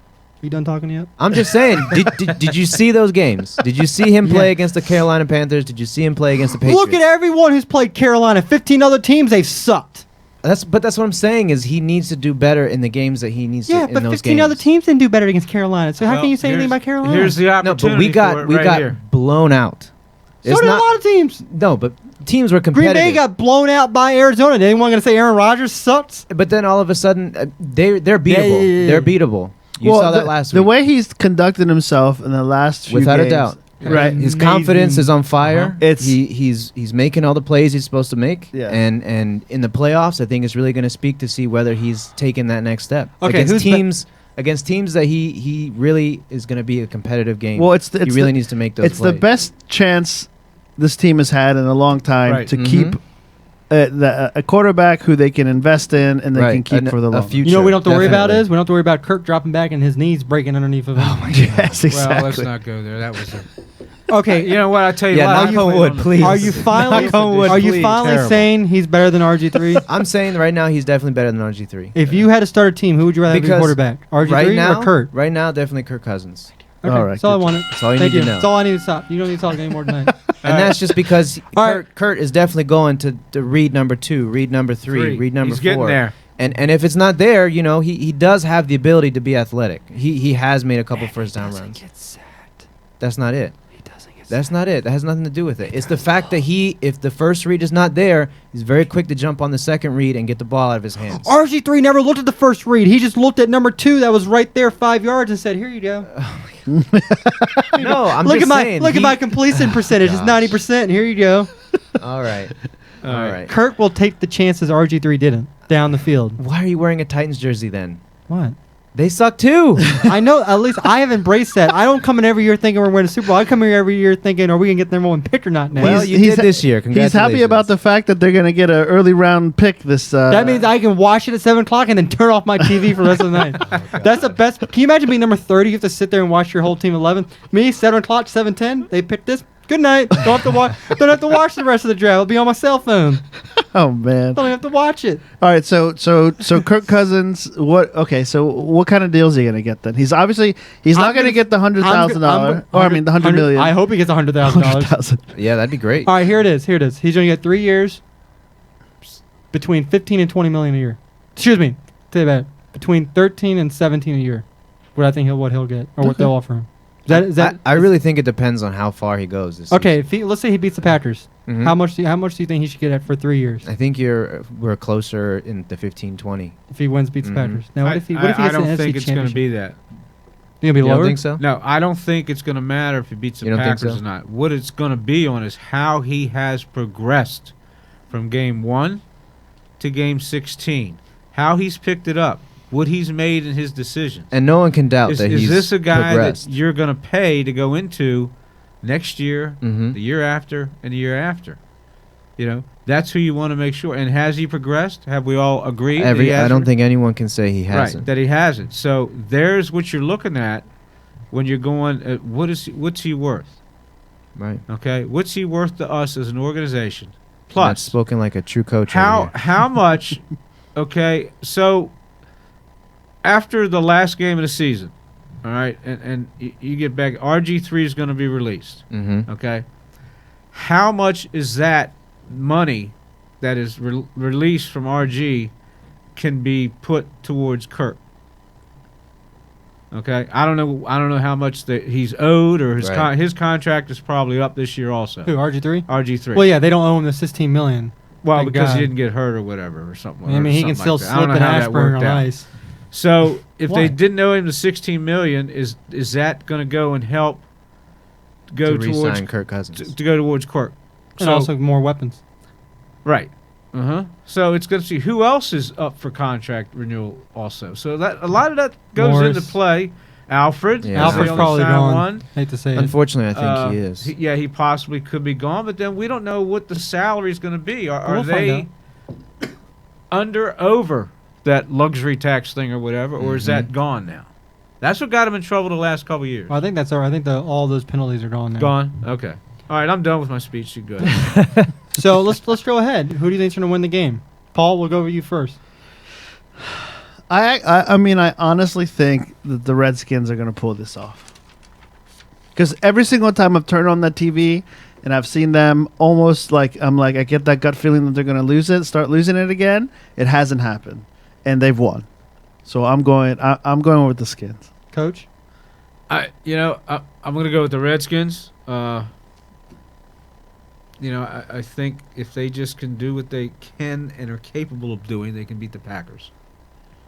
You done talking yet? I'm just saying. Did you see those games? Did you see him play against the Carolina Panthers? Did you see him play against the Patriots? Look at everyone who's played Carolina. 15 other teams, they've sucked. That's what I'm saying is he needs to do better in the games that he needs Yeah, to in but those 15 games. other teams didn't do better against Carolina. So how Well, can you say anything here's- about Carolina? Here's the No, opportunity. but we got here. blown out. so did a lot of teams. No, but teams were Green competitive. Bay got blown out by Arizona. Anyone going to say Aaron Rodgers sucks? But then all of a sudden, they're beatable. yeah. They're beatable. You saw that last week. The way he's conducted himself in the last few Without games, a doubt. right? His Amazing. confidence is on fire. It's- he's making all the plays he's supposed to make. Yeah. And in the playoffs, I think it's really going to speak to see whether he's taken that next step. Okay, who's Against teams that he really is going to be a competitive game. Well, it's he really needs to make those It's the plays. best chance this team has had in a long time Right. to Mhm. keep a quarterback who they can invest in and they can keep for the long. future. You know what we don't have to worry about definitely. is we don't have to worry about Kirk dropping back and his knees breaking underneath of him. Yes, exactly. Well, let's not go there. That was a, Okay, you know what? I tell you Yeah, what. knock on wood, please. Are you finally Knock on wood, are you please. finally Terrible. saying he's better than RG3? I'm saying right now he's definitely better than RG3. If you had to start a team, who would you rather be Because quarterback? RG3 right now, or Kurt? Right now, definitely Kirk Cousins. Okay, All right, that's all I good. wanted. That's all you Thank need you. to know. That's all I need to stop. You don't need to talk anymore tonight. And that's just because All right. Kurt is definitely going to read number 2, read number 3, read number He's 4. getting there. And if it's not there, you know, he does have the ability to be athletic. He has made a couple first down runs. That's not it. That's not it. That has nothing to do with it. It's the fact that if the first read is not there, he's very quick to jump on the second read and get the ball out of his hands. RG3 never looked at the first read. He just looked at number 2 that was right there 5 yards and said, "Here you go." No, I'm look just at my saying. look at my completion percentage. It's Gosh. 90%. Here you go. All right. All right. Kurt will take the chances RG3 didn't down the field. Why are you wearing a Titans jersey then? What? They suck too. I know. At least I have embraced that. I don't come in every year thinking we're winning a Super Bowl. I come here every year thinking, are we gonna get the number 1 pick or not now? Well, you did this year. He's happy Congratulations. about the fact that they're going to get an early round pick this. That means I can watch it at 7 o'clock and then turn off my TV for the rest of the night. That's the best. Can you imagine being number 30? You have to sit there and watch your whole team 11. Me, 7 o'clock, 7:10. They picked this. Good night. Don't have to watch. Don't have to watch the rest of the draft. It'll be on my cell phone. Oh man! Don't have to watch it. All right, so Kirk Cousins, what? Okay, so what kind of deal is he going to get then? He's obviously not I'm going to gonna- get the $100,000, or I mean the 100 million. I hope he gets $100,000. 100,000. Yeah, that'd be great. All right, here it is. Here it is. He's going to get 3 years, between 15 and 20 million a year. Excuse me. Say that. Between 13 and 17 a year. What I think he'll get, or what they'll offer him. Is that? I really think it depends on how far he goes. This Okay. If he, let's say he beats the Packers. Mhm. How much do you think he should get at for 3 years I think we're closer in the 15-20. if he beats the Mhm. Packers? Now, what if he I gets don't an think NFC it's going to championship? be that. Think it'll be You lower? don't think so? No, I don't think it's going to matter if he beats the You don't think Packers so? or not. What it's going to be on is how he has progressed from game 1 to game 16. How he's picked it up. What he's made in his decisions. And no one can doubt Is that he's this a guy progressed. that you're going to pay to go into next year, Mhm. the year after, and the year after? You know, that's who you want to make sure. And has he progressed? Have we all agreed? that he I has don't think anyone can say he right, hasn't. that he hasn't. So there's what you're looking at when you're going. What's he worth? Right. Okay, what's he worth to us as an organization? Not Plus, spoken like a true coach. how over here. how much? Okay, so after the last game of the season, all right, and you get back, RG3 is going to be released. Mhm. Okay, how much is that money that is released from RG can be put towards Kirk? Okay, I don't know how much that he's owed, or Right. his contract is probably up this year also. Who, RG3? RG3. Well, yeah, they don't owe him the 16 million. Well, Thank because God. he didn't get hurt or whatever or something. I mean, he can still I don't slip know an how that aspirin worked on out. ice. So if Why? they didn't owe him the 16 million, is that going to go and help go to towards re-sign Kirk Cousins. to go towards Kirk? And So also more weapons. right. So it's going to see who else is up for contract renewal also. So that a lot of that goes Morris. into play. Alfred. Yeah. Alfred's they only probably signed gone. one. Hate to say it. Unfortunately, I think he is. He possibly could be gone, but then we don't know what the salary is going to be. Are We'll find they under, over that luxury tax thing or whatever, or is Mm-hmm. that gone now? That's what got him in trouble the last couple of years. Well, I think that's all right. I think all those penalties are gone now. Gone? Okay. All right, I'm done with my speech. You go ahead. So let's go ahead. Who do you think's going to win the game? Paul, we'll go with you first. I mean, I honestly think that the Redskins are going to pull this off. Because every single time I've turned on that TV and I've seen them almost I get that gut feeling that they're going to start losing it again. It hasn't happened. And they've won. So I'm going with the Skins. Coach? I'm going to go with the Redskins. I think if they just can do what they can and are capable of doing, they can beat the Packers.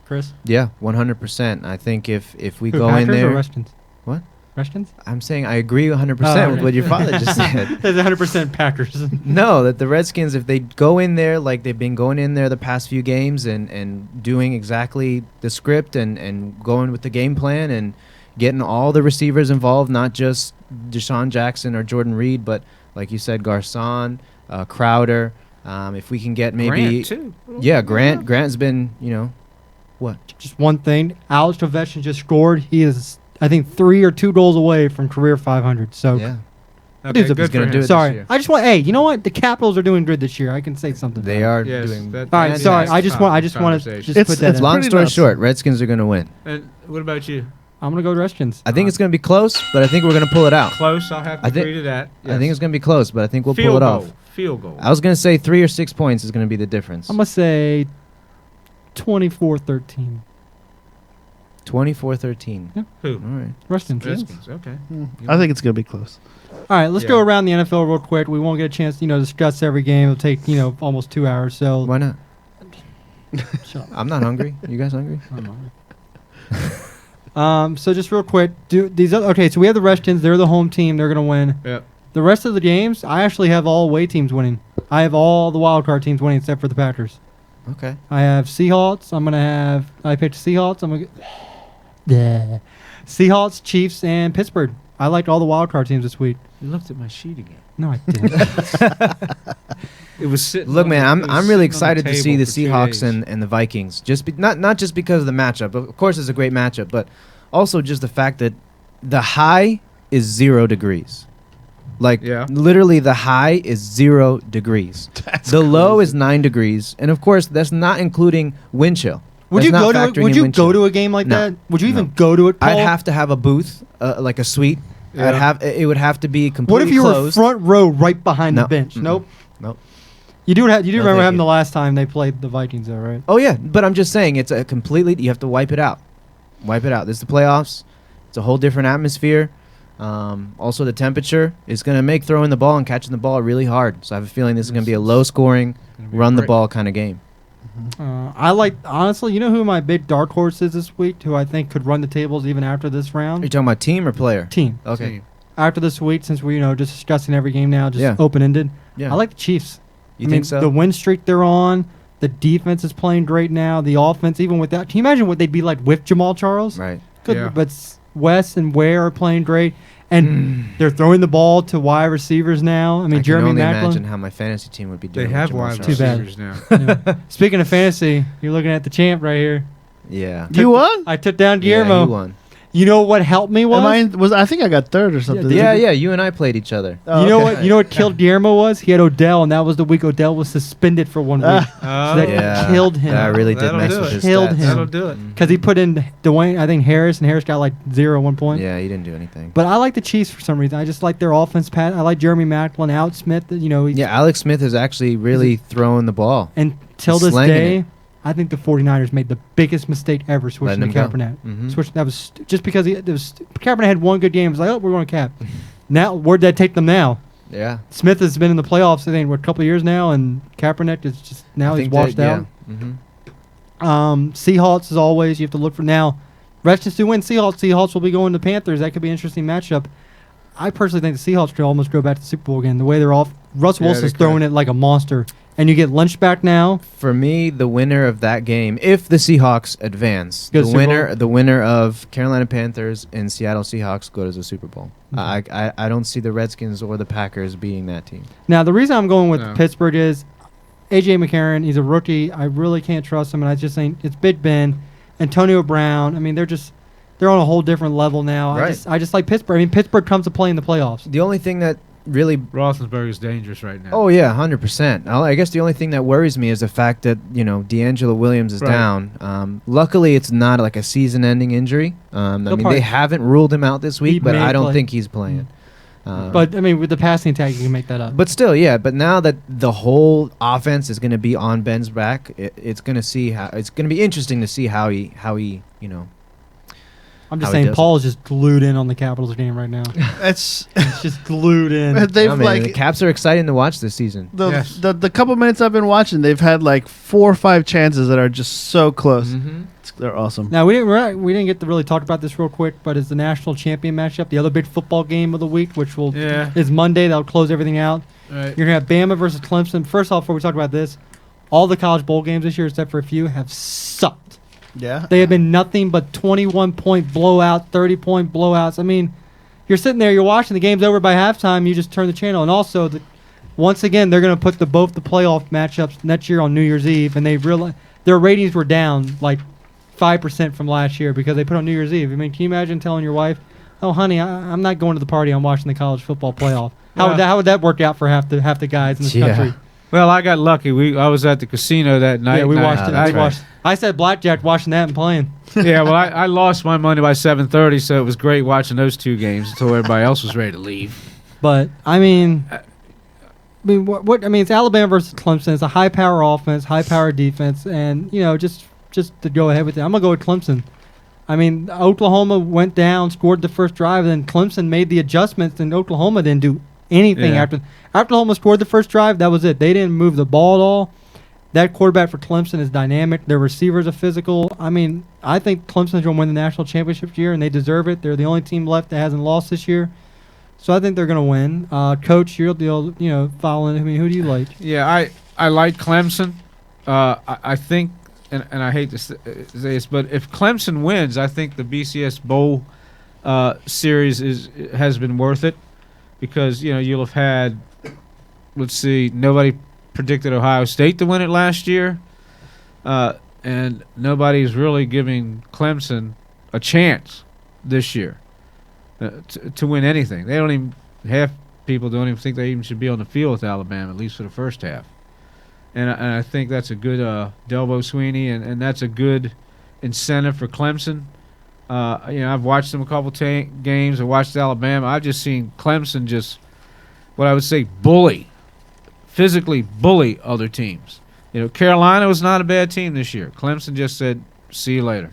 Chris? Yeah, 100%. I think if we Who, go Packers in or there, Redskins? What? Redskins? I'm saying I agree 100% with okay. what your father just said. It's 100% Packers. No, that the Redskins, if they go in there like they've been going in there the past few games and doing exactly the script and going with the game plan and getting all the receivers involved, not just Deshaun Jackson or Jordan Reed, but like you said, Garcon, Crowder. If we can get maybe Grant, too. Yeah, Grant's been, what? Just one thing. Alex Ovechkin just scored. He is, I think, 3 or 2 goals away from career 500. So, Yeah. Okay, Dude's a- good He's gonna for do him. it. sorry. year. I just want, hey, you know what? The Capitals are doing good this year. I can say something. They are Yes, doing that- All right, that's sorry. next I just want to conversation. just It's- put that it's in. Long pretty story nuts. short, Redskins are going to win. And what about you? I'm going to go to Redskins. I think it's going to be close, but I think we're going to pull it out. Close. I'll have to I think- agree to that. I think it's going to be close, but I think we'll field pull it goal. off. Field goal. I was going to say 3 or 6 points is going to be the difference. I'm going to say 24-13. 24-13. Who? All right. Redskins. yes. Redskins. Okay. I think it's going to be close. All right, let's Yeah. go around the NFL real quick. We won't get a chance, to discuss every game. It'll take, almost 2 hours. So, Why not? shut up. I'm not hungry. You guys hungry? So just real quick, okay, so we have the Redskins. They're the home team. They're going to win. Yep. The rest of the games, I actually have all away teams winning. I have all the wild card teams winning except for the Packers. Okay. I have Seahawks. I picked Seahawks. I'm going to yeah. Seahawks, Chiefs, and Pittsburgh. I liked all the wild card teams this week. You looked at my sheet again. No, I didn't. It was sitting. Look, on man, the- it was I'm really sitting on excited to see table the for 2 Seahawks days. and the Vikings. Just not just because of the matchup. Of course, it's a great matchup, but also just the fact that the high is 0 degrees. Like, Yeah. literally, the high is 0 degrees. The low is 9 degrees, and of course, that's not including wind chill. Would That's you not go to factoring would in you wind go chill. to a game like No. that? Would you even No. go to it, Paul? I'd have to have a booth, like a suite. Yeah. It would have to be What completely if you closed. were front row right behind No. the bench? Mm-mm. Nope. Nope. You do No, remember thank having you. the last time they played the Vikings, though, right? Oh yeah, but I'm just saying it's a completely. You have to wipe it out. Wipe it out. This is the playoffs. It's a whole different atmosphere. Also, the temperature is going to make throwing the ball and catching the ball really hard. So I have a feeling this is going to be a low-scoring, Gonna be run the great. ball kind of game. I like, honestly, you know who my big dark horse is this week, who I think could run the tables even after this Are you round? talking about team or player? Team. Okay. Team. After this week, since we're, just discussing every game now, just Yeah. open-ended, Yeah. I like the Chiefs. You I think mean, so? The win streak they're on, the defense is playing great now, the offense, even without, can you imagine what they'd be like with Jamal Charles? Right. Good, Yeah. but Wes and Ware are playing great, and they're throwing the ball to wide receivers now. I mean, I can Jeremy only Maclin. imagine how my fantasy team would be They doing. with have Jamal wide Charles. Too bad. receivers now. Yeah. Speaking of fantasy, you're looking at the champ right here. Yeah. You won? I took down Yeah, Guillermo. you won. You know what helped me was? I think I got third or something. Yeah, yeah. You and I played each other. Oh, You know okay. what? You know what killed Guillermo was? He had Odell, and that was the week Odell was suspended for 1 week Oh, that Yeah. killed him. That really did That'll mess do with it. his Killed stats. him. That'll do it. because he put in Dwayne, I think Harris, and Harris got like 0 at one point. Yeah, he didn't do anything. But I like the Chiefs for some reason. I just like their offense. I like Jeremy Maclin, out Smith. He's- Yeah, Alex Smith is actually really throwing the ball. Until He's this slanging day, it. I think the 49ers made the biggest mistake ever switching to Letting him go. Kaepernick. Mhm. That was just because Kaepernick had one good game. It was like, oh, we're going to Cap. Now, where'd that take them now? Yeah. Smith has been in the playoffs, I think, what, a couple of years now, and Kaepernick is just now I he's think washed that- out. Yeah. Mhm. Seahawks, as always, you have to look for now. Redskins do win. Seahawks will be going to Panthers. That could be an interesting matchup. I personally think the Seahawks could almost go back to the Super Bowl again. The way they're off, Russell Yeah, Wilson's they throwing could. it like a monster, and you get lunch back now. For me, the winner of that game, if the Seahawks advance, Go the Super Bowl? the winner of Carolina Panthers and Seattle Seahawks go to the Super Bowl. Mm-hmm. I don't see the Redskins or the Packers being that team. Now, the reason I'm going with No. Pittsburgh is A.J. McCarron. He's a rookie. I really can't trust him, and I just think it's Big Ben, Antonio Brown. I mean, they're on a whole different level now. Right. I just like Pittsburgh. I mean, Pittsburgh comes to play in the playoffs. The only thing that really Roethlisberger is dangerous right now. Oh yeah, 100%. I guess the only thing that worries me is the fact that D'Angelo Williams is Right. down. Luckily, it's not like a season-ending injury. I mean, probably- they haven't ruled him out this He week, but may I don't play. think he's playing. But I mean, with the passing attack, you can make that up. But still, yeah. But now that the whole offense is going to be on Ben's back, it's going to be interesting to see how he I'm just how he saying, does Paul is just glued in on the Capitals game right now. It's He's just glued in. they've I mean, like the Caps are exciting to watch this season. Yes. the couple minutes I've been watching, they've had like 4 or 5 chances that are just so close. Mm-hmm. They're awesome. Now we didn't get to really talk about this real quick, but it's the national champion matchup, the other big football game of the week, which is Monday. That'll close everything out. Right. You're gonna have Bama versus Clemson. First off, before we talk about this, all the college bowl games this year, except for a few, have sucked. Yeah. They have been nothing but 21-point blowout, 30-point blowouts. I mean, you're sitting there, you're watching the game's over by halftime, you just turn the channel. And also, once again, they're going to put both the playoff matchups next year on New Year's Eve, and they realize their ratings were down like 5% from last year because they put on New Year's Eve. I mean, can you imagine telling your wife, "Oh, honey, I'm not going to the party. I'm watching the college football playoff." How would that work out for half the guys in this Yeah. country? Well, I got lucky. I was at the casino that night. Yeah, we and watched it. that's I watched. right. I said blackjack, watching that and playing. Yeah, well, I lost my money by 7:30, so it was great watching those two games until everybody else was ready to leave. But I mean, what I mean, it's Alabama versus Clemson. It's a high-power offense, high-power defense, and just to go ahead with it, I'm gonna go with Clemson. I mean, Oklahoma went down, scored the first drive, and then Clemson made the adjustments, and Oklahoma didn't do anything Yeah. after Oklahoma scored the first drive. That was it. They didn't move the ball at all. That quarterback for Clemson is dynamic. Their receivers are physical. I mean, I think Clemson's going to win the national championship this year, and they deserve it. They're the only team left that hasn't lost this year. So I think they're going to win. Coach, you're the following. I mean, who do you like? Yeah, I like Clemson. I think, and I hate to say this, but if Clemson wins, I think the BCS Bowl series has been worth it because you'll have had, let's see, nobody predicted Ohio State to win it last year, and nobody's really giving Clemson a chance this year to win anything. They don't even, half people don't even think they even should be on the field with Alabama, at least for the first half. And I think that's a good Delbo Sweeney, and that's a good incentive for Clemson. I've watched them a couple games. I watched Alabama. I've just seen Clemson just, what I would say, physically bully other teams. Carolina was not a bad team this year. Clemson just said, "See you later."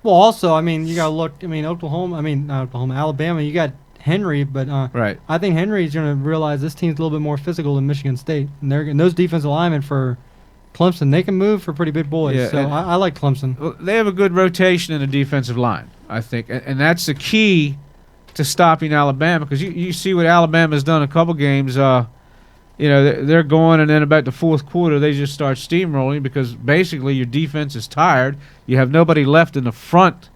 Well, also, I mean, you got to look. I mean, Alabama. You got Henry, but Right. I think Henry's going to realize this team's a little bit more physical than Michigan State, and those defensive linemen for Clemson, they can move for pretty big boys. Yeah, so and- I like Clemson. Well, they have a good rotation in the defensive line, I think, and that's the key to stopping Alabama because you see what Alabama's done a couple games. They're going, and then about the fourth quarter, they just start steamrolling because basically your defense is tired. You have nobody left in the front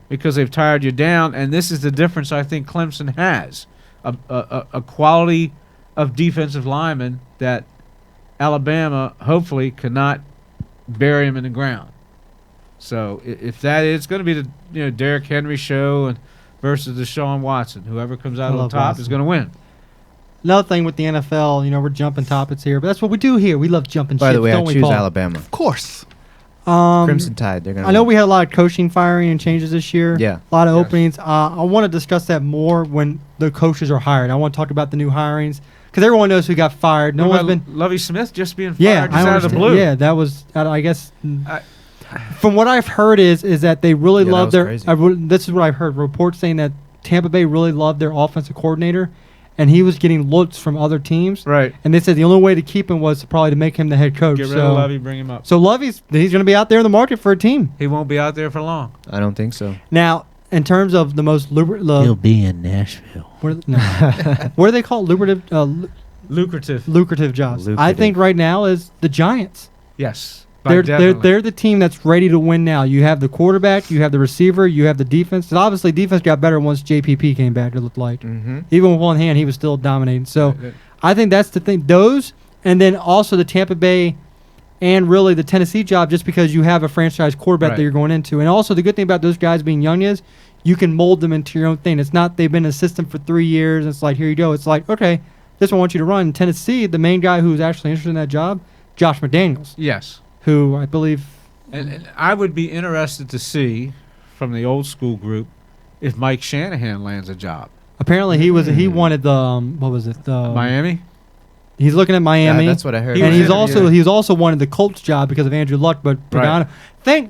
because they've tired you down, and this is the difference I think Clemson has, a quality of defensive linemen that Alabama hopefully cannot bury him in the ground. So if that is going to be the Derrick Henry show and versus Deshaun Watson, whoever comes out I on love top Watson. is going to win. Another thing with the NFL, we're jumping topics here, but that's what we do here. We love jumping By the ships, way, I don't we, choose Paul? Alabama. Of course. Crimson Tide. They're gonna. I know we had a lot of coaching firing and changes this year. Yeah. A lot of Yes. openings. I want to discuss that more when the coaches are hired. I want to talk about the new hirings because everyone knows who got fired. No What one's about been. Lovie Smith just being fired Yeah, just I out of the understand. blue. Yeah, that was. I guess. I- From what I've heard is that they really Yeah, that love was their. crazy. This is what I've heard. Reports saying that Tampa Bay really loved their offensive coordinator, and he was getting looks from other teams. Right. And they said the only way to keep him was probably to make him the head coach. Get rid so, of Lovie, bring him up. So Lovey's he's going to be out there in the market for a team. He won't be out there for long. I don't think so. Now, in terms of the most lucrative, He'll be in Nashville. what are they called? Lucrative lucrative. jobs. I Lucrative. think right now is the Giants. Yes. They're the team that's ready to win now. You have the quarterback, you have the receiver, you have the defense. And obviously, defense got better once JPP came back. It looked like even with one hand, he was still dominating. So I think that's the thing. Those, and then also the Tampa Bay, and really the Tennessee job, just because you have a franchise quarterback that you're going into. And also the good thing about those guys being young is you can mold them into your own thing. It's not they've been an assistant for 3 years. And it's like, here you go. It's like, okay, this one I want you to run. In Tennessee, the main guy who's actually interested in that job, Josh McDaniels. Yes. Who I believe. And I would be interested to see from the old school group if Mike Shanahan lands a job. Apparently he wanted the what was it? Miami? He's looking at Miami. That's what I heard. And he's also wanted the Colts job because of Andrew Luck, but Pagano.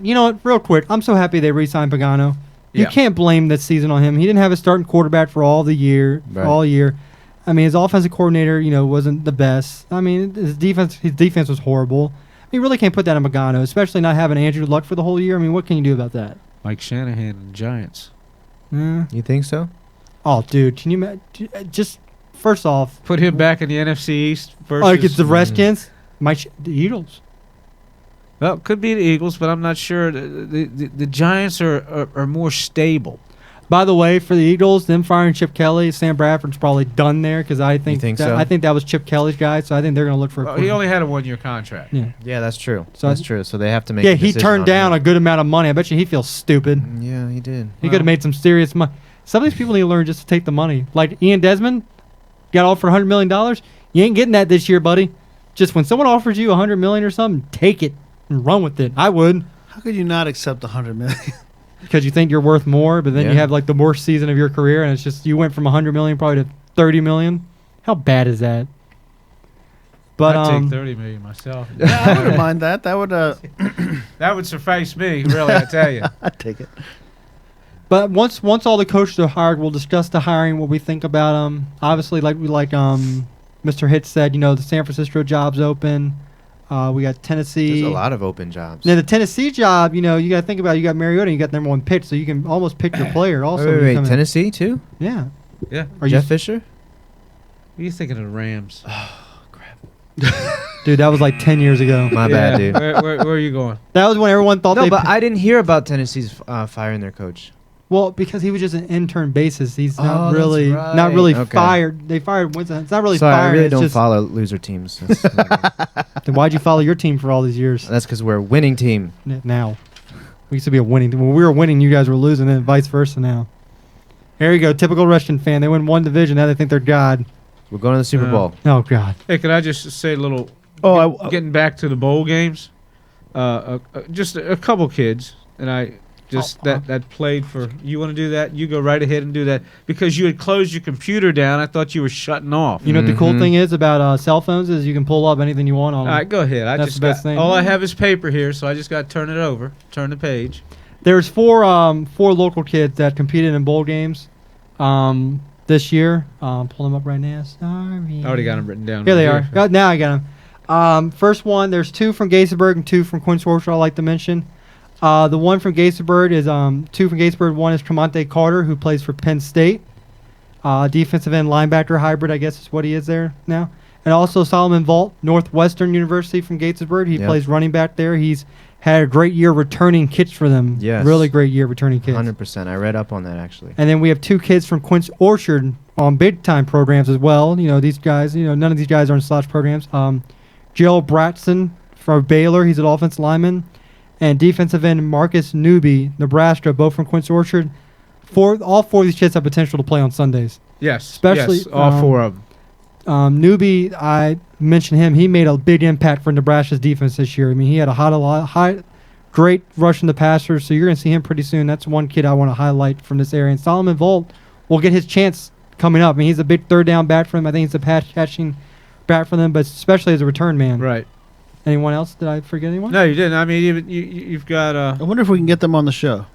You know what, real quick, I'm so happy they re-signed Pagano. You can't blame this season on him. He didn't have a starting quarterback for all year. I mean, his offensive coordinator, wasn't the best. I mean, his defense was horrible. You really can't put that on Pagano, especially not having Andrew Luck for the whole year. I mean, what can you do about that? Mike Shanahan and Giants. You think so? Oh, dude, can you just first off put him back in the NFC East versus against the Redskins, the Eagles? Well, it could be the Eagles, but I'm not sure. The Giants are more stable. By the way, for the Eagles, them firing Chip Kelly, Sam Bradford's probably done there because I think that was Chip Kelly's guy. So I think they're going to look for. He only had a 1-year contract. Yeah, that's true. So that's true. So they have to make. Yeah, he turned down a good amount of money. I bet you he feels stupid. Yeah, he did. He could have made some serious money. Some of these people need to learn just to take the money. Like Ian Desmond got offered $100 million. You ain't getting that this year, buddy. Just when someone offers you $100 million or something, take it and run with it. I would. How could you not accept $100 million? Because you think you're worth more, but then you have like the worst season of your career, and it's just you went from $100 million probably to $30 million. How bad is that? But I'd take $30 million myself. Yeah, I wouldn't mind that. That would that would suffice me, really. I tell you, I'd take it. But once all the coaches are hired, we'll discuss the hiring, what we think about them. Obviously, like Mr. Hitz said, the San Francisco job's open. We got Tennessee. There's a lot of open jobs. Now the Tennessee job, you got to think about it. You got Mariota, and you got the number one pick, so you can almost pick your player. Also, wait, Tennessee too? Yeah. Yeah. Jeff Fisher? What are you thinking of the Rams? Oh crap! Dude, that was like 10 years ago. My bad, dude. Where are you going? That was when everyone thought. No, but I didn't hear about Tennessee's firing their coach. Well, because he was just an intern basis. He's Oh, not really that's not really right. Okay. fired. They fired Winston. It's not really Sorry, fired. I really it's don't just, follow loser teams. Then why'd you follow your team for all these years? That's because we're a winning team. Now, we used to be a winning team. When we were winning, you guys were losing, and vice versa now. Here you go, typical Russian fan. They win one division, now they think they're God. We're going to the Super Bowl. Oh God. Hey, could I just say a little? Getting back to the bowl games, just a couple kids, and I just that played for. You want to do that? You go right ahead and do that because you had closed your computer down. I thought you were shutting off. You know what the cool thing is about cell phones is you can pull up anything you want on them. All right, go ahead. That's the best thing. All I have is paper here, so I just got to turn it over, turn the page. There's four local kids that competed in bowl games this year. Pull them up right now. Sorry. I already got them written down. Here they are. Now I got them. First one, there's two from Gaithersburg and two from Quince Orchard I'd like to mention. The one from Gaithersburg is two from Gaithersburg. One is Tremonte Carter, who plays for Penn State. Defensive end linebacker hybrid, I guess is what he is there now. And also Solomon Vault, Northwestern University from Gaithersburg. He plays running back there. He's had a great year returning kits for them. Yes. Really great year returning kits. 100%. I read up on that, actually. And then we have two kids from Quince Orchard on big-time programs as well. These guys, none of these guys are in slash programs. Joe Bratson from Baylor. He's an offensive lineman. And defensive end Marcus Newby, Nebraska, both from Quince Orchard. All four of these kids have potential to play on Sundays. Yes, especially all four of them. Newby, I mentioned him. He made a big impact for Nebraska's defense this year. I mean, he had a great rushing the passer, so you're going to see him pretty soon. That's one kid I want to highlight from this area. And Solomon Volt will get his chance coming up. I mean, he's a big third down back for them. I think he's a pass catching back for them, but especially as a return man. Right. Anyone else? Did I forget anyone? No, you didn't. I mean, you've got. I wonder if we can get them on the show.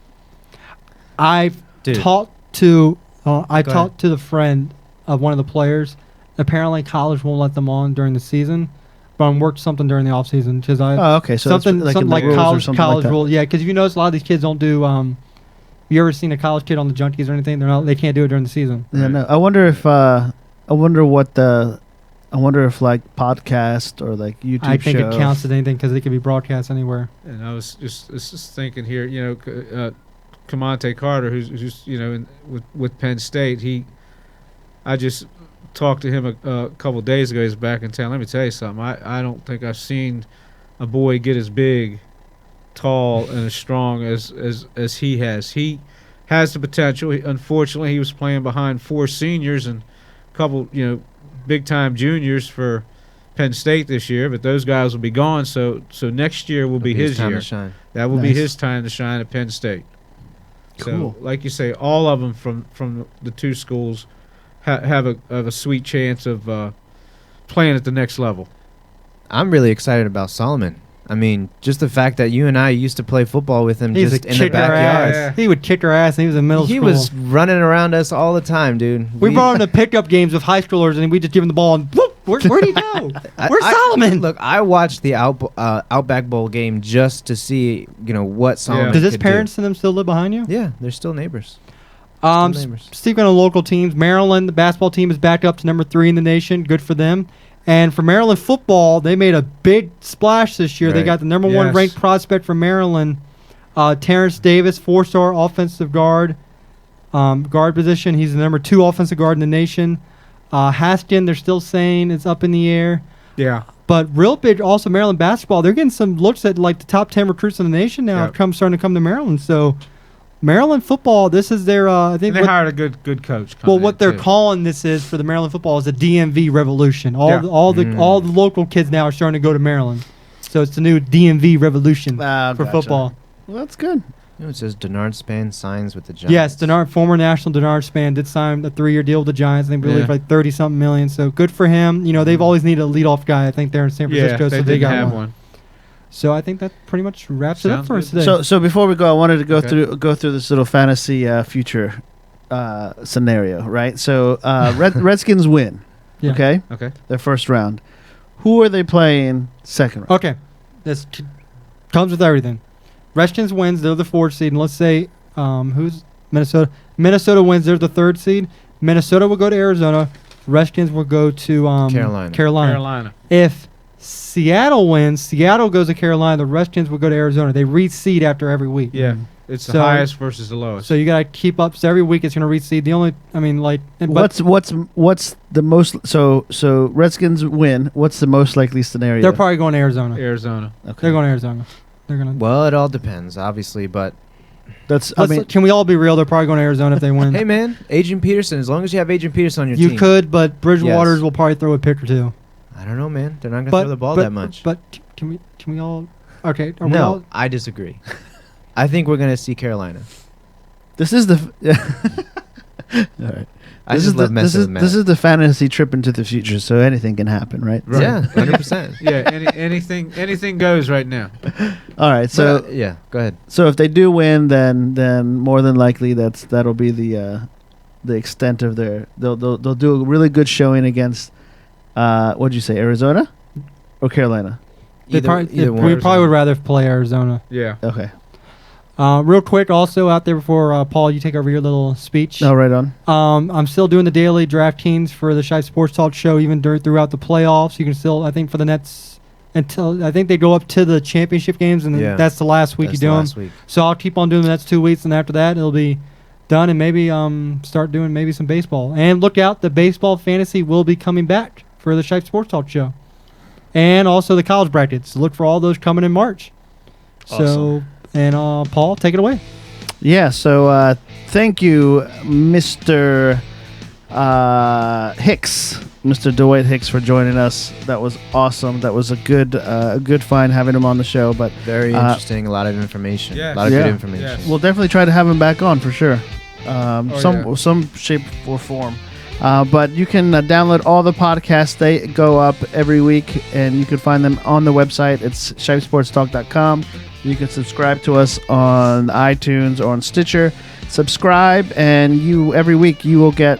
I've talked to the friend of one of the players. Apparently, college won't let them on during the season, but I'm worked something during the off season because I. Oh, okay. So something like college like rule. Yeah, because if you notice, a lot of these kids don't do. You ever seen a college kid on the junkies or anything? They can't do it during the season. Yeah, no. I wonder what the I wonder if like podcast or like YouTube. I think show. it counts as anything because it can be broadcast anywhere. And I was just thinking here, Camonte Carter, who's with Penn State. I just talked to him a couple days ago. He's back in town. Let me tell you something. I don't think I've seen a boy get as big, tall, and as strong as he has. He has the potential. Unfortunately, he was playing behind 4 seniors and a couple, big time juniors for Penn State this year. But those guys will be gone. So next year will be his time year. to shine. That will be his time to shine at Penn State. Cool. So, like you say, all of them from the 2 schools have a sweet chance of playing at the next level. I'm really excited about Solomon. I mean, just the fact that you and I used to play football with him He's just a in the kicker ass. backyard. He would kick our ass, and he was in middle He school. was running around us all the time, dude. We brought him to pickup games with high schoolers, and we just give him the ball, and whoop, where'd he go? Where's Solomon? Look, I watched the Outback Bowl game just to see, what Solomon Does his could parents and them still live behind you? do. Yeah, they're still neighbors. neighbors. Speaking of local teams, Maryland, the basketball team is back up to number 3 in the nation. Good for them. And for Maryland football, they made a big splash this year. They Right. got the number 1 ranked prospect from Maryland, Terrence Davis, 4-star offensive guard position. He's the number 2 offensive guard in the nation. Haskin, they're still saying it's up in the air. Yeah. But real big, also Maryland basketball. They're getting some looks at like the top 10 recruits in the nation now. Yep. Starting to come to Maryland. So Maryland football, this is their. I think And they hired a good coach. well, what they're too. calling this is for the Maryland football is a DMV revolution. All Yeah. all the local kids now are starting to go to Maryland. So it's the new DMV revolution for Gotcha. football. Well, that's good. It says Denard Span signs with the Giants. Yes, former national Denard Span did sign a 3-year deal with the Giants. I think Yeah. like 30-something million. So good for him. They've always needed a leadoff guy. I think they're in San Francisco, Yeah, so they they didn't got have one. one. So I think that pretty much wraps it up Sounds for us good. today. So before we go, I wanted to go Okay. through this little fantasy future scenario, right? So Redskins win. Yeah. Okay, Okay. their first round. Who are they playing second round? Okay, this comes with everything. Redskins wins, they're the 4th seed, and let's say who's Minnesota? Minnesota wins, they're the 3rd seed. Minnesota will go to Arizona. Redskins will go to Carolina. Carolina. If Seattle wins, Seattle goes to Carolina. The Redskins will go to Arizona. They reseed after every week. Yeah. It's the So- highest versus the lowest. So you gotta keep up. So every week it's gonna reseed. The only, but What's the most? So Redskins win. What's the most likely scenario? they're probably going to Arizona. Arizona. Okay. They're going to Arizona. They're gonna. Well, it all depends, obviously, but That's. Can we all be real? They're probably going to Arizona if they win. hey, man, Adrian Peterson. As long as you have Adrian Peterson on your You team, could, but Bridgewater's Yes. will probably throw a pick or two. I don't know, man. They're not gonna But throw the ball but- that much. But can we all? Okay. Are we No, all, I disagree. I think we're gonna see Carolina. This is the. All right. I just love messing with Matt. This is the fantasy trip into the future, so anything can happen, right? Right. Yeah, 100%. Yeah. Anything goes right now. All right. So yeah, go ahead. so if they do win, then more than likely that'll be the extent of their. They'll do a really good showing against. What'd you say, Arizona, or Carolina? we probably would rather play Arizona. Yeah. Okay. Real quick, also out there before Paul, you take over your little speech. No, right on. I'm still doing the daily DraftKings for the Shipe Sports Talk show, even throughout the playoffs. You can still, I think, for the Nets until I think they go up to the championship games, and Yeah. that's the last week That's you do the them. last week. So I'll keep on doing the next 2 weeks, and after that, it'll be done, and maybe start doing maybe some baseball. And look out, the baseball fantasy will be coming back for the Shipe Sports Talk show, and also the college brackets. Look for all those coming in March. So, and Paul, take it away. Yeah. So thank you, Mr. Hicks, Mr. Dwight Hicks, for joining us. That was awesome. That was a good find having him on the show. But Very interesting. A lot of information. Yes. A lot of Yeah. good information. Yes. we'll definitely try to have him back on for sure. yeah. Some shape or form. But you can download all the podcasts. They go up every week, and you can find them on the website. It's shipesportstalk.com. You can subscribe to us on iTunes or on Stitcher. Subscribe, and every week you will get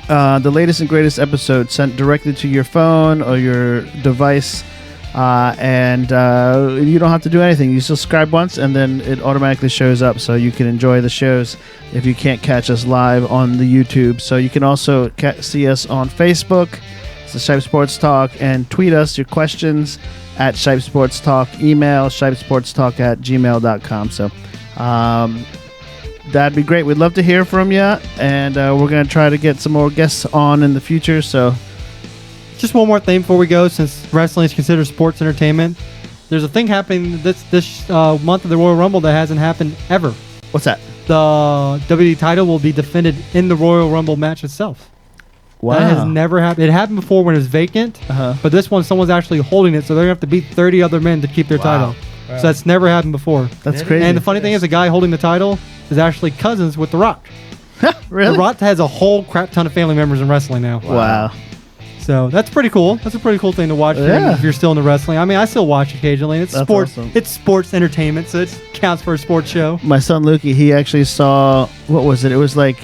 the latest and greatest episode sent directly to your phone or your device. And you don't have to do anything. You subscribe once, and then it automatically shows up, so you can enjoy the shows if you can't catch us live on the YouTube. So you can also see us on Facebook, It's the Shipe Sports Talk. And tweet us your questions at Shipe Sports Talk. Email shipesportstalk@gmail.com. So that'd be great. We'd love to hear from you. And we're going to try to get some more guests on in the future. So Just one more thing before we go, since wrestling is considered sports entertainment. There's a thing happening this month of the Royal Rumble that hasn't happened ever. what's that? The WWE title will be defended in the Royal Rumble match itself. Wow. That has never happened. It happened before when it was vacant, Uh-huh. but this one, someone's actually holding it, so they're going to have to beat 30 other men to keep their title. So that's never happened before. That's crazy. And the funny thing is, the guy holding the title is actually cousins with The Rock. Really? The Rock has a whole crap ton of family members in wrestling now. Wow. So that's pretty cool. That's a pretty cool thing to watch Yeah. if you're still into wrestling. I mean, I still watch occasionally. It's That's sports. awesome. It's sports entertainment, so it counts for a sports show. My son Lukey, he actually saw, what was it? It was like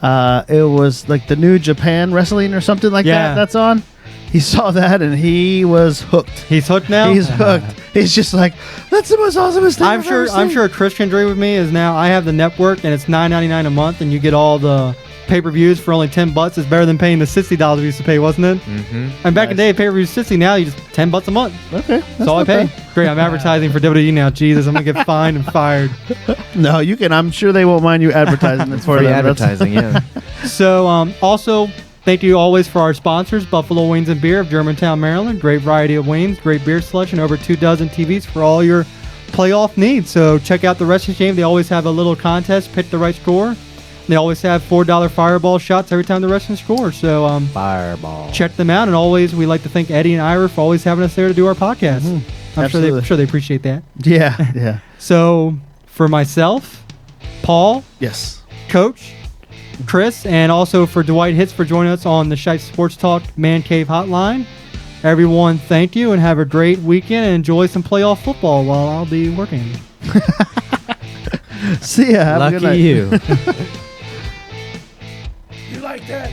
the New Japan Wrestling or something like Yeah. that. That's on. He saw that and he was hooked. He's hooked now. He's hooked. He's just like, that's the most awesomest thing I'm I've ever sure seen." Chris can agree with me. Is now I have the network and it's $9.99 a month, and you get all the pay-per-views for only $10. It's better than paying the $60 we used to pay, wasn't it? Mm-hmm. And back in the day, pay-per-view $60. Now you just $10 a month. Okay. That's all I pay. Great. I'm advertising for WWE now. Jesus, I'm gonna get fined and fired. No, you can. I'm sure they won't mind you advertising it for Free them. That's- advertising, yeah. So also, thank you always for our sponsors, Buffalo Wings and Beer of Germantown, Maryland. Great variety of wings, great beer selection, over 24 TVs for all your playoff needs. So check out the Wrestling Game. They always have a little contest, pick the right score. They always have $4 Fireball shots every time the wrestling scores. So Fireball. check them out. And always, we like to thank Eddie and Ira for always having us there to do our podcast. I'm Absolutely. sure they appreciate that. Yeah. Yeah. So for myself, Paul, Yes. Coach, Chris, and also for Dwight Hicks for joining us on the Shipe Sports Talk Man Cave Hotline. Everyone, thank you and have a great weekend and enjoy some playoff football while I'll be working. See ya. Have a good Lucky night. you. You like that?